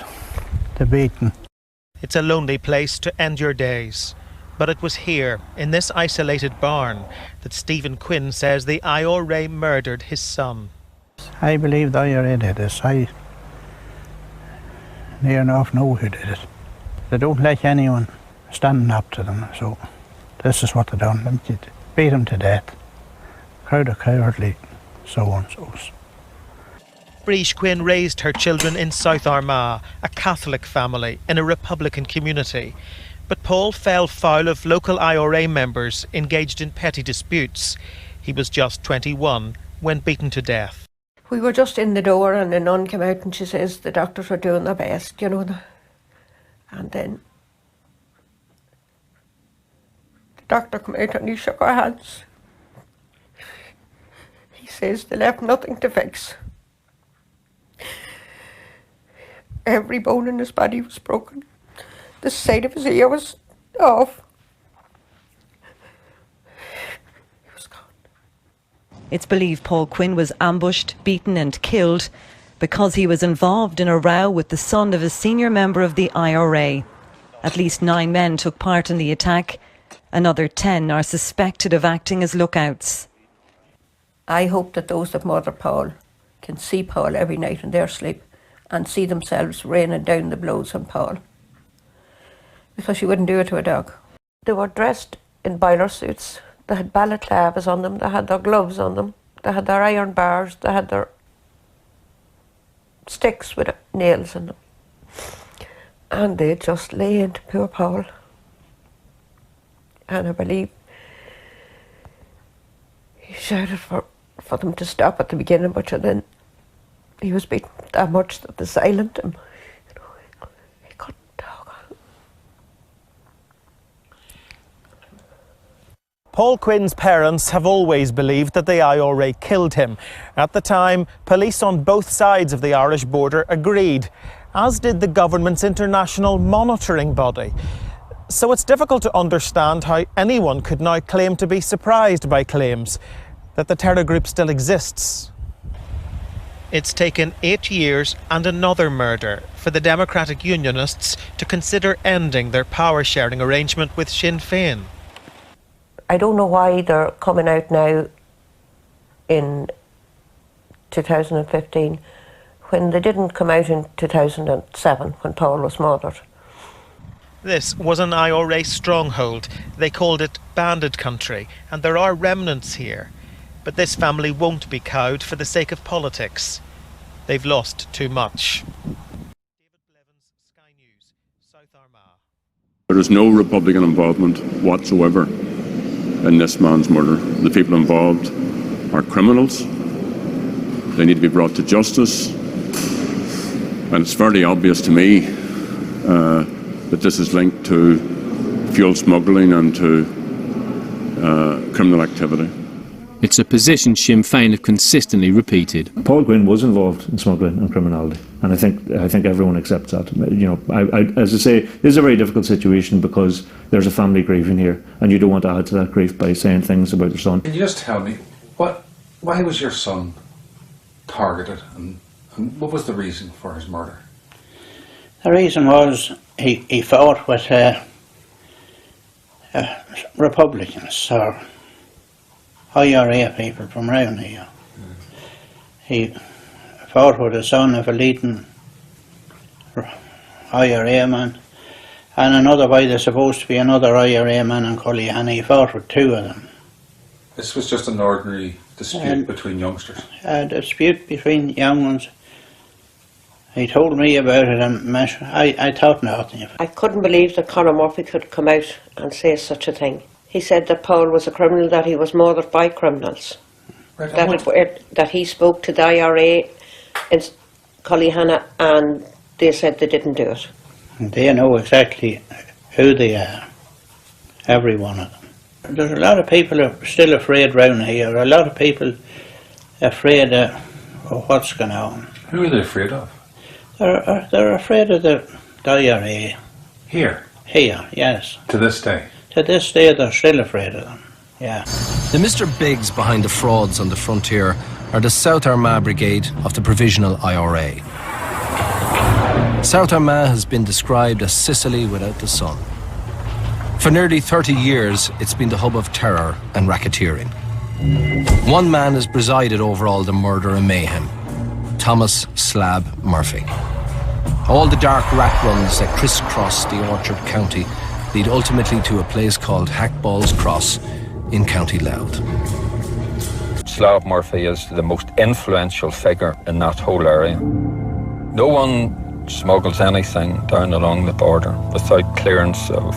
the beating. It's a lonely place to end your days. But it was here, in this isolated barn, that Stephen Quinn says the IRA murdered his son. I believe the IRA did this. I near enough know who did it. They don't like anyone standing up to them, so this is what they done. They beat him to death. Crowd of cowardly so-and-sos. Brish Quinn raised her children in South Armagh, a Catholic family in a Republican community. But Paul fell foul of local IRA members engaged in petty disputes. He was just 21 when beaten to death. We were just in the door and the nun came out and she says the doctors are doing their best, you know. And then the doctor came out and he shook our hands. He says they left nothing to fix. Every bone in his body was broken. The side of his ear was off. It's believed Paul Quinn was ambushed, beaten and killed because he was involved in a row with the son of a senior member of the IRA. At least 9 men took part in the attack. Another 10 are suspected of acting as lookouts. I hope that those that murder Paul can see Paul every night in their sleep and see themselves raining down the blows on Paul. because you wouldn't do it to a dog. They were dressed in boiler suits. They had balaclavas on them. They had their gloves on them. They had their iron bars. They had their sticks with nails in them. And they just lay into poor Paul. And I believe he shouted for them to stop at the beginning, but then he was beaten that much that they silenced him. You know, he couldn't talk. Paul Quinn's parents have always believed that the IRA killed him. At the time, police on both sides of the Irish border agreed, as did the government's international monitoring body. So it's difficult to understand how anyone could now claim to be surprised by claims that the terror group still exists. It's taken 8 years and another murder for the Democratic Unionists to consider ending their power-sharing arrangement with Sinn Féin. I don't know why they're coming out now in 2015 when they didn't come out in 2007 when Paul was murdered. This was an IRA stronghold. They called it Bandit Country, and there are remnants here. But this family won't be cowed for the sake of politics. They've lost too much. There is no Republican involvement whatsoever in this man's murder. The people involved are criminals. They need to be brought to justice. And it's fairly obvious to me that this is linked to fuel smuggling and to criminal activity. It's a position Sinn Féin have consistently repeated. Paul Quinn was involved in smuggling and criminality, and I think everyone accepts that. You know, as I say, this is a very difficult situation because there's a family grieving here, and you don't want to add to that grief by saying things about your son. Can you just tell me why was your son targeted, and what was the reason for his murder? The reason was he fought with Republicans or IRA people from around here. He fought with the son of a leading IRA man, and another boy, there's supposed to be another IRA man in Cullyhanna. He fought with two of them. This was just an ordinary dispute between youngsters? A dispute between young ones. He told me about it and I thought nothing of it. I couldn't believe that Conor Murphy could come out and say such a thing. He said that Paul was a criminal, that he was murdered by criminals. Right, that he spoke to the IRA in Cullyhanna and they said they didn't do it. They know exactly who they are, every one of them. There's a lot of people who are still afraid round here, a lot of people afraid of what's going on. Who are they afraid of? They're afraid of the IRA. Here? Here, yes. To this day? To this day they're still afraid of them, yeah. The Mr. Bigs behind the frauds on the frontier are the South Armagh Brigade of the Provisional IRA. South Armagh has been described as Sicily without the sun. For nearly 30 years, it's been the hub of terror and racketeering. One man has presided over all the murder and mayhem, Thomas Slab Murphy. All the dark rat runs that crisscross the Orchard County lead ultimately to a place called Hackball's Cross in County Louth. Slab Murphy is the most influential figure in that whole area. No one smuggles anything down along the border without clearance of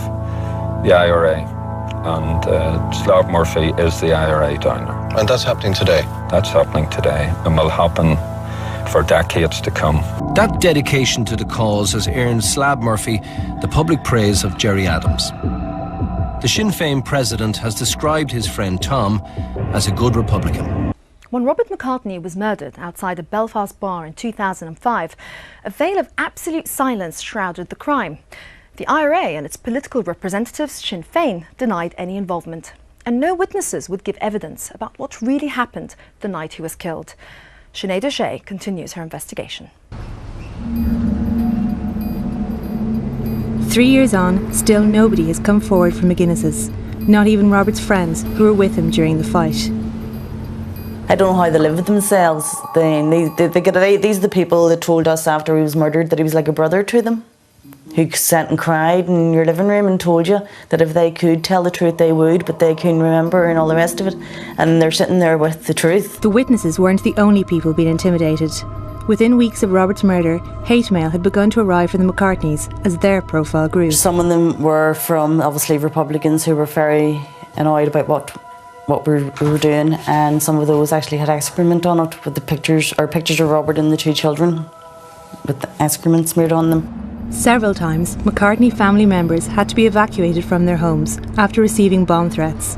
the IRA, and Slab Murphy is the IRA down there. And that's happening today? That's happening today and will happen for decades to come. That dedication to the cause has earned Slab Murphy the public praise of Gerry Adams. The Sinn Féin president has described his friend Tom as a good Republican. When Robert McCartney was murdered outside a Belfast bar in 2005, a veil of absolute silence shrouded the crime. The IRA and its political representatives, Sinn Féin, denied any involvement. And no witnesses would give evidence about what really happened the night he was killed. Sinead O'Shea continues her investigation. 3 years on, still nobody has come forward from McGuinness's, not even Robert's friends who were with him during the fight. I don't know how they live with themselves. They get these are the people that told us after he was murdered that he was like a brother to them. who sat and cried in your living room and told you that if they could tell the truth they would, but they couldn't remember and all the rest of it, and they're sitting there with the truth. The witnesses weren't the only people being intimidated. Within weeks of Robert's murder, hate mail had begun to arrive from the McCartneys as their profile grew. Some of them were from, obviously, Republicans who were very annoyed about what we were doing, and some of those actually had excrement on it with the pictures of Robert and the two children with the excrement smeared on them. Several times, McCartney family members had to be evacuated from their homes after receiving bomb threats.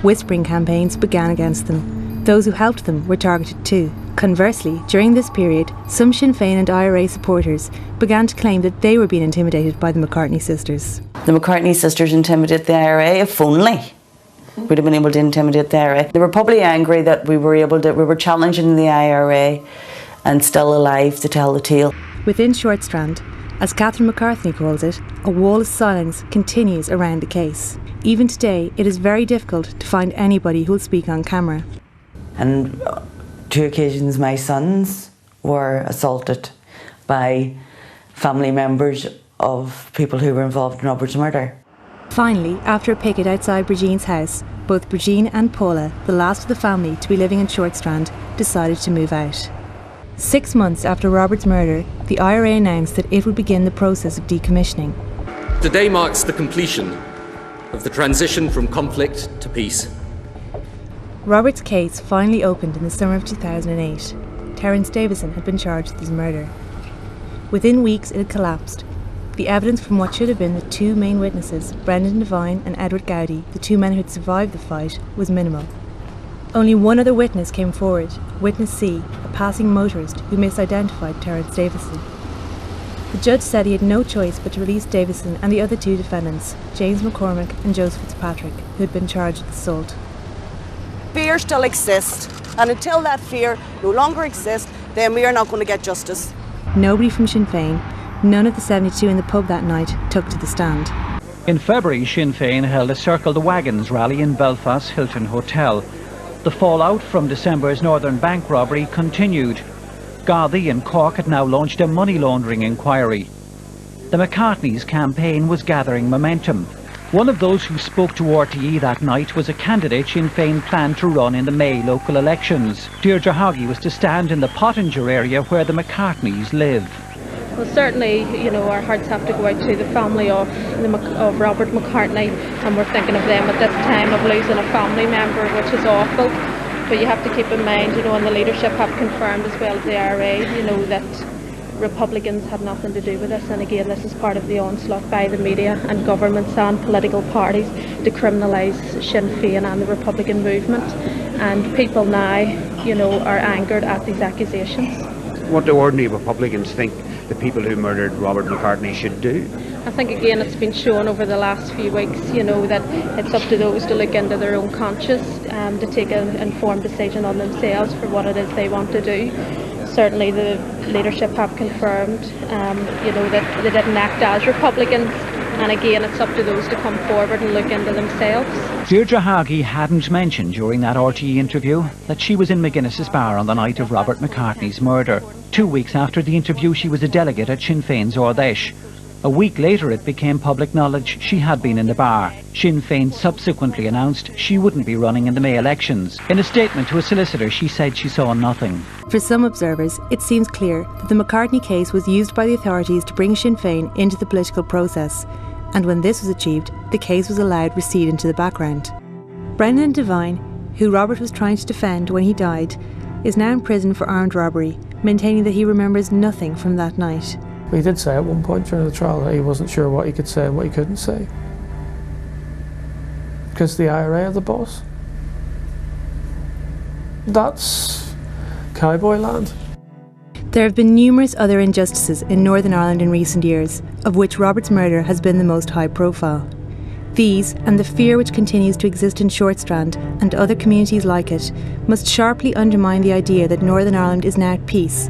Whispering campaigns began against them. Those who helped them were targeted too. Conversely, during this period, some Sinn Féin and IRA supporters began to claim that they were being intimidated by the McCartney sisters. The McCartney sisters intimidated the IRA, if only we'd have been able to intimidate the IRA. They were probably angry that we were challenging the IRA and still alive to tell the tale. Within Shortstrand, as Catherine McCartney calls it, a wall of silence continues around the case. Even today, it is very difficult to find anybody who will speak on camera. And 2 occasions my sons were assaulted by family members of people who were involved in Robert's murder. Finally, after a picket outside Brigine's house, both Brigine and Paula, the last of the family to be living in Shortstrand, decided to move out. 6 months after Robert's murder, the IRA announced that it would begin the process of decommissioning. Today marks the completion of the transition from conflict to peace. Robert's case finally opened in the summer of 2008. Terence Davison had been charged with his murder. Within weeks it had collapsed. The evidence from what should have been the 2 main witnesses, Brendan Devine and Edward Gowdy, the 2 men who had survived the fight, was minimal. Only one other witness came forward, Witness C, a passing motorist who misidentified Terence Davison. The judge said he had no choice but to release Davison and the other 2 defendants, James McCormick and Joseph Fitzpatrick, who had been charged with assault. Fear still exists, and until that fear no longer exists, then we are not going to get justice. Nobody from Sinn Féin, none of the 72 in the pub that night, took to the stand. In February, Sinn Féin held a Circle the Wagons rally in Belfast's Hilton Hotel. The fallout from December's Northern Bank robbery continued. Gardaí in Cork had now launched a money laundering inquiry. The McCartneys' campaign was gathering momentum. One of those who spoke to RTE that night was a candidate Sinn Féin planned to run in the May local elections. Deirdre Hoggy was to stand in the Pottinger area where the McCartneys live. Well, certainly, our hearts have to go out to the family of Robert McCartney, and we're thinking of them at this time of losing a family member, which is awful. But you have to keep in mind, and the leadership have confirmed as well as the IRA, that Republicans had nothing to do with this, and again this is part of the onslaught by the media and governments and political parties to criminalise Sinn Féin and the Republican movement, and people now are angered at these accusations. What do ordinary Republicans think the people who murdered Robert McCartney should do? I think again it's been shown over the last few weeks, that it's up to those to look into their own conscience, to take an informed decision on themselves for what it is they want to do. Certainly the leadership have confirmed, that they didn't act as Republicans, and again it's up to those to come forward and look into themselves. Deirdre Hoggy hadn't mentioned during that RTE interview that she was in McGuinness's bar on the night of Robert McCartney's murder. 2 weeks after the interview, she was a delegate at Sinn Féin's Ordesh. A week later, it became public knowledge she had been in the bar. Sinn Féin subsequently announced she wouldn't be running in the May elections. In a statement to a solicitor, she said she saw nothing. For some observers, it seems clear that the McCartney case was used by the authorities to bring Sinn Féin into the political process, and when this was achieved, the case was allowed to recede into the background. Brendan Devine, who Robert was trying to defend when he died, is now in prison for armed robbery, maintaining that he remembers nothing from that night. He did say at one point during the trial that he wasn't sure what he could say and what he couldn't say. Because the IRA are the boss. That's cowboy land. There have been numerous other injustices in Northern Ireland in recent years, of which Robert's murder has been the most high profile. These, and the fear which continues to exist in Shortstrand and other communities like it, must sharply undermine the idea that Northern Ireland is now at peace,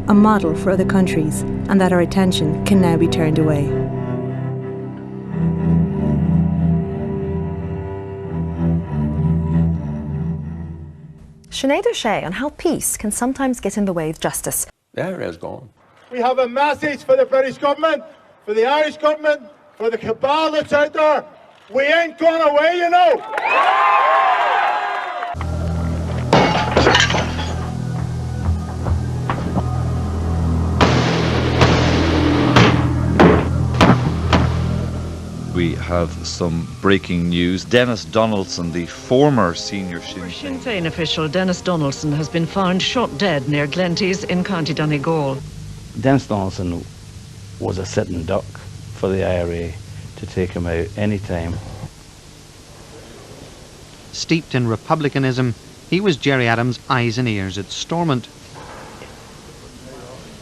a model for other countries, and that our attention can now be turned away. Sinead O'Shea on how peace can sometimes get in the way of justice. The IRA is gone. We have a message for the British government, for for the Irish government, for the cabal that's out there. We ain't going away, you know. We have some breaking news. Dennis Donaldson, the former senior Sinn Féin official Dennis Donaldson has been found shot dead near Glenties in County Donegal. Dennis Donaldson was a sitting duck for the IRA to take him out any time. Steeped in republicanism, he was Gerry Adams' eyes and ears at Stormont.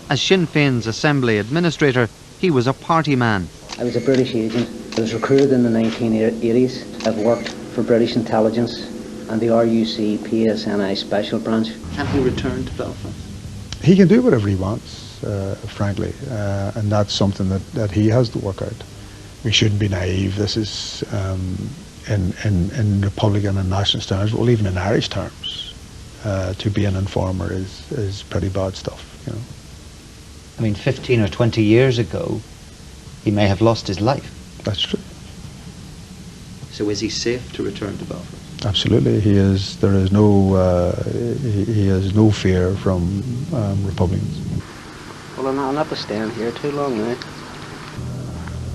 As Sinn Féin's Assembly Administrator, he was a party man. I was a British agent. I was recruited in the 1980s. I've worked for British intelligence and the RUC PSNI Special Branch. Can he return to Belfast? He can do whatever he wants, frankly, and that's something that he has to work out. We shouldn't be naive. This is, in Republican and nationalist terms, well, even in Irish terms, to be an informer is pretty bad stuff, you know. I mean, 15 or 20 years ago, he may have lost his life. That's true. So is he safe to return to Belfast? Absolutely, he is. There is no, he has no fear from Republicans. Well, I'll not be staying here too long now.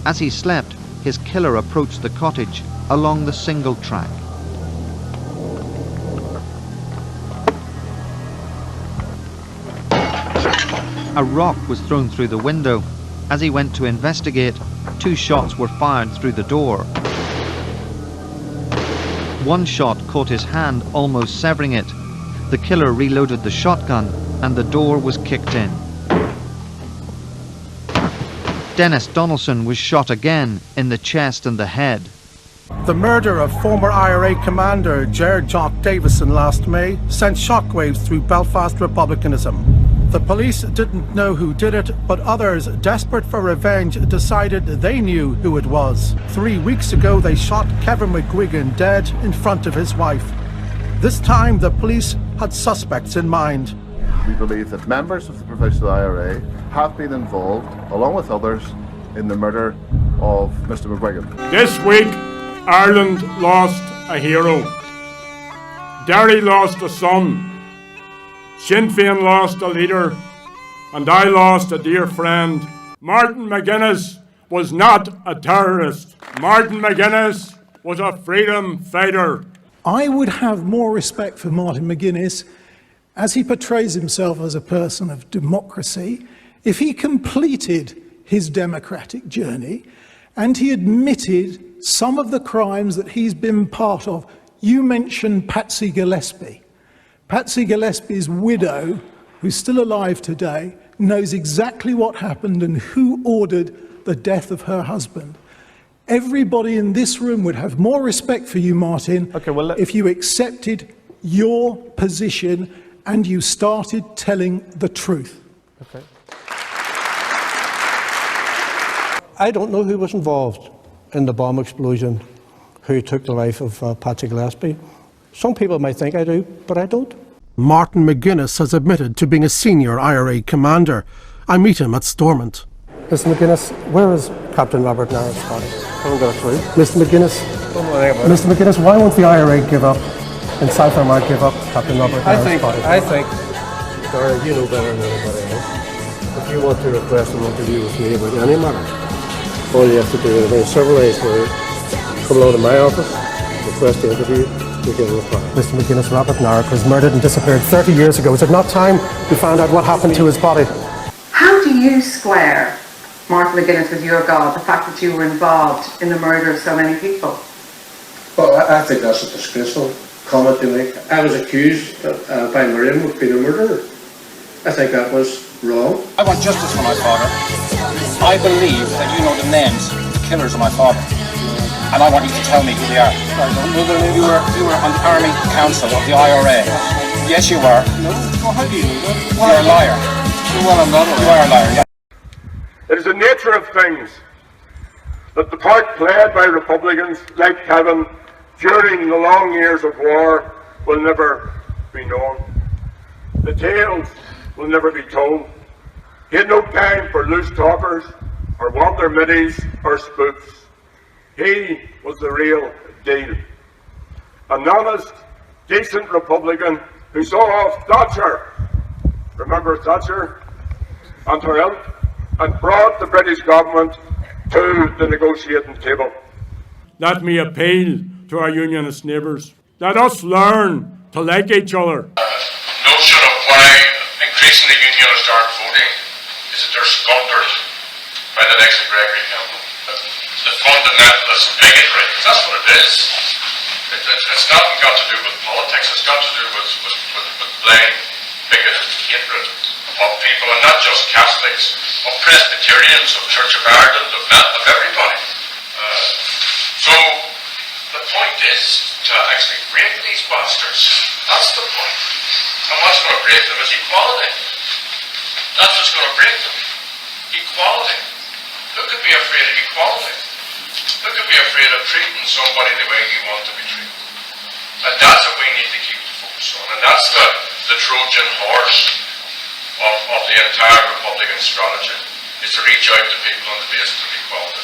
As he slept, his killer approached the cottage along the single track. A rock was thrown through the window. As he went to investigate, 2 shots were fired through the door. One shot caught his hand, almost severing it. The killer reloaded the shotgun and the door was kicked in. Dennis Donaldson was shot again in the chest and the head. The murder of former IRA commander Gerry Davison last May sent shockwaves through Belfast republicanism. The police didn't know who did it, but others, desperate for revenge, decided they knew who it was. 3 weeks ago, they shot Kevin McGuigan dead in front of his wife. This time, the police had suspects in mind. We believe that members of the Provincial IRA have been involved, along with others, in the murder of Mr. McGuigan. This week, Ireland lost a hero. Derry lost a son. Sinn Féin lost a leader, and I lost a dear friend. Martin McGuinness was not a terrorist. Martin McGuinness was a freedom fighter. I would have more respect for Martin McGuinness as he portrays himself as a person of democracy if he completed his democratic journey and he admitted some of the crimes that he's been part of. You mentioned Patsy Gillespie. Patsy Gillespie's widow, who's still alive today, knows exactly what happened and who ordered the death of her husband. Everybody in this room would have more respect for you, Martin, if you accepted your position and you started telling the truth. Okay. I don't know who was involved in the bomb explosion, who took the life of Patsy Gillespie. Some people might think I do, but I don't. Martin McGuinness has admitted to being a senior IRA commander. I meet him at Stormont. Mr. McGuinness, where is Captain Robert Narrott's body? I haven't got a clue. Mr. McGuinness, why won't the IRA give up and South Armagh give up Captain Robert Narrott's body? I think, Dara, you know better than anybody else. If you want to request an interview with me about any matter, all you have to do is in several days come along to my office, request the interview, you get a reply. Mr. McGuinness, Robert Narrott was murdered and disappeared 30 years ago. Is it not time we found out what happened to his body? How do you square, Martin McGuinness, with your God, the fact that you were involved in the murder of so many people? Well, I think that's a disgraceful comment to make. I was accused by Miriam of being a murderer. I think that was wrong. I want justice for my father. I believe that you know the names of the killers of my father. And I want you to tell me who they are. You were on the Army Council of the IRA. Yes, you were. No, well, how do you know that? You're a liar. Well, I'm not a liar. You are a liar, yeah. It is the nature of things that the part played by Republicans like Kevin during the long years of war will never be known. The tales will never be told. He had no time for loose talkers, or want their middies or spoofs. He was the real deal. An honest, decent Republican who saw off Thatcher, remember Thatcher, and her ilk, and brought the British government to the negotiating table. Let me appeal to our unionist neighbours. Let us learn to like each other. Notion of why increasing the unionist armed voting is that they're sculpted by the next Gregory Campbell. The fundamentalist bigotry, that's what it is. It's nothing got to do with politics, it's got to do with blind bigoted hatred of people, and not just Catholics, of Presbyterians, of Church of Ireland, of everybody. So the point is to actually break these bastards. That's the point. And what's going to break them is equality. That's what's going to break them. Equality. Who could be afraid of equality? Who could be afraid of treating somebody the way you want to be treated? And that's what we need to keep the focus on. And that's the Trojan horse of the entire Republican strategy, is to reach out to people on the basis of equality.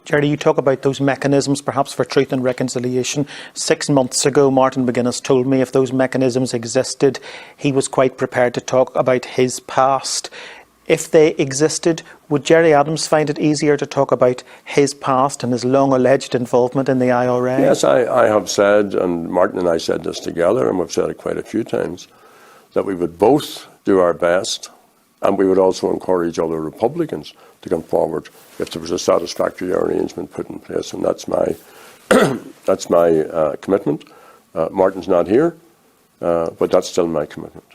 Gerry, you talk about those mechanisms perhaps for truth and reconciliation. 6 months ago, Martin McGuinness told me if those mechanisms existed, he was quite prepared to talk about his past. If they existed, would Gerry Adams find it easier to talk about his past and his long alleged involvement in the IRA? Yes, I have said, and Martin and I said this together, and we've said it quite a few times, that we would both do our best, and we would also encourage other Republicans to come forward if there was a satisfactory arrangement put in place, and that's my that's my commitment. Martin's not here, but that's still my commitment.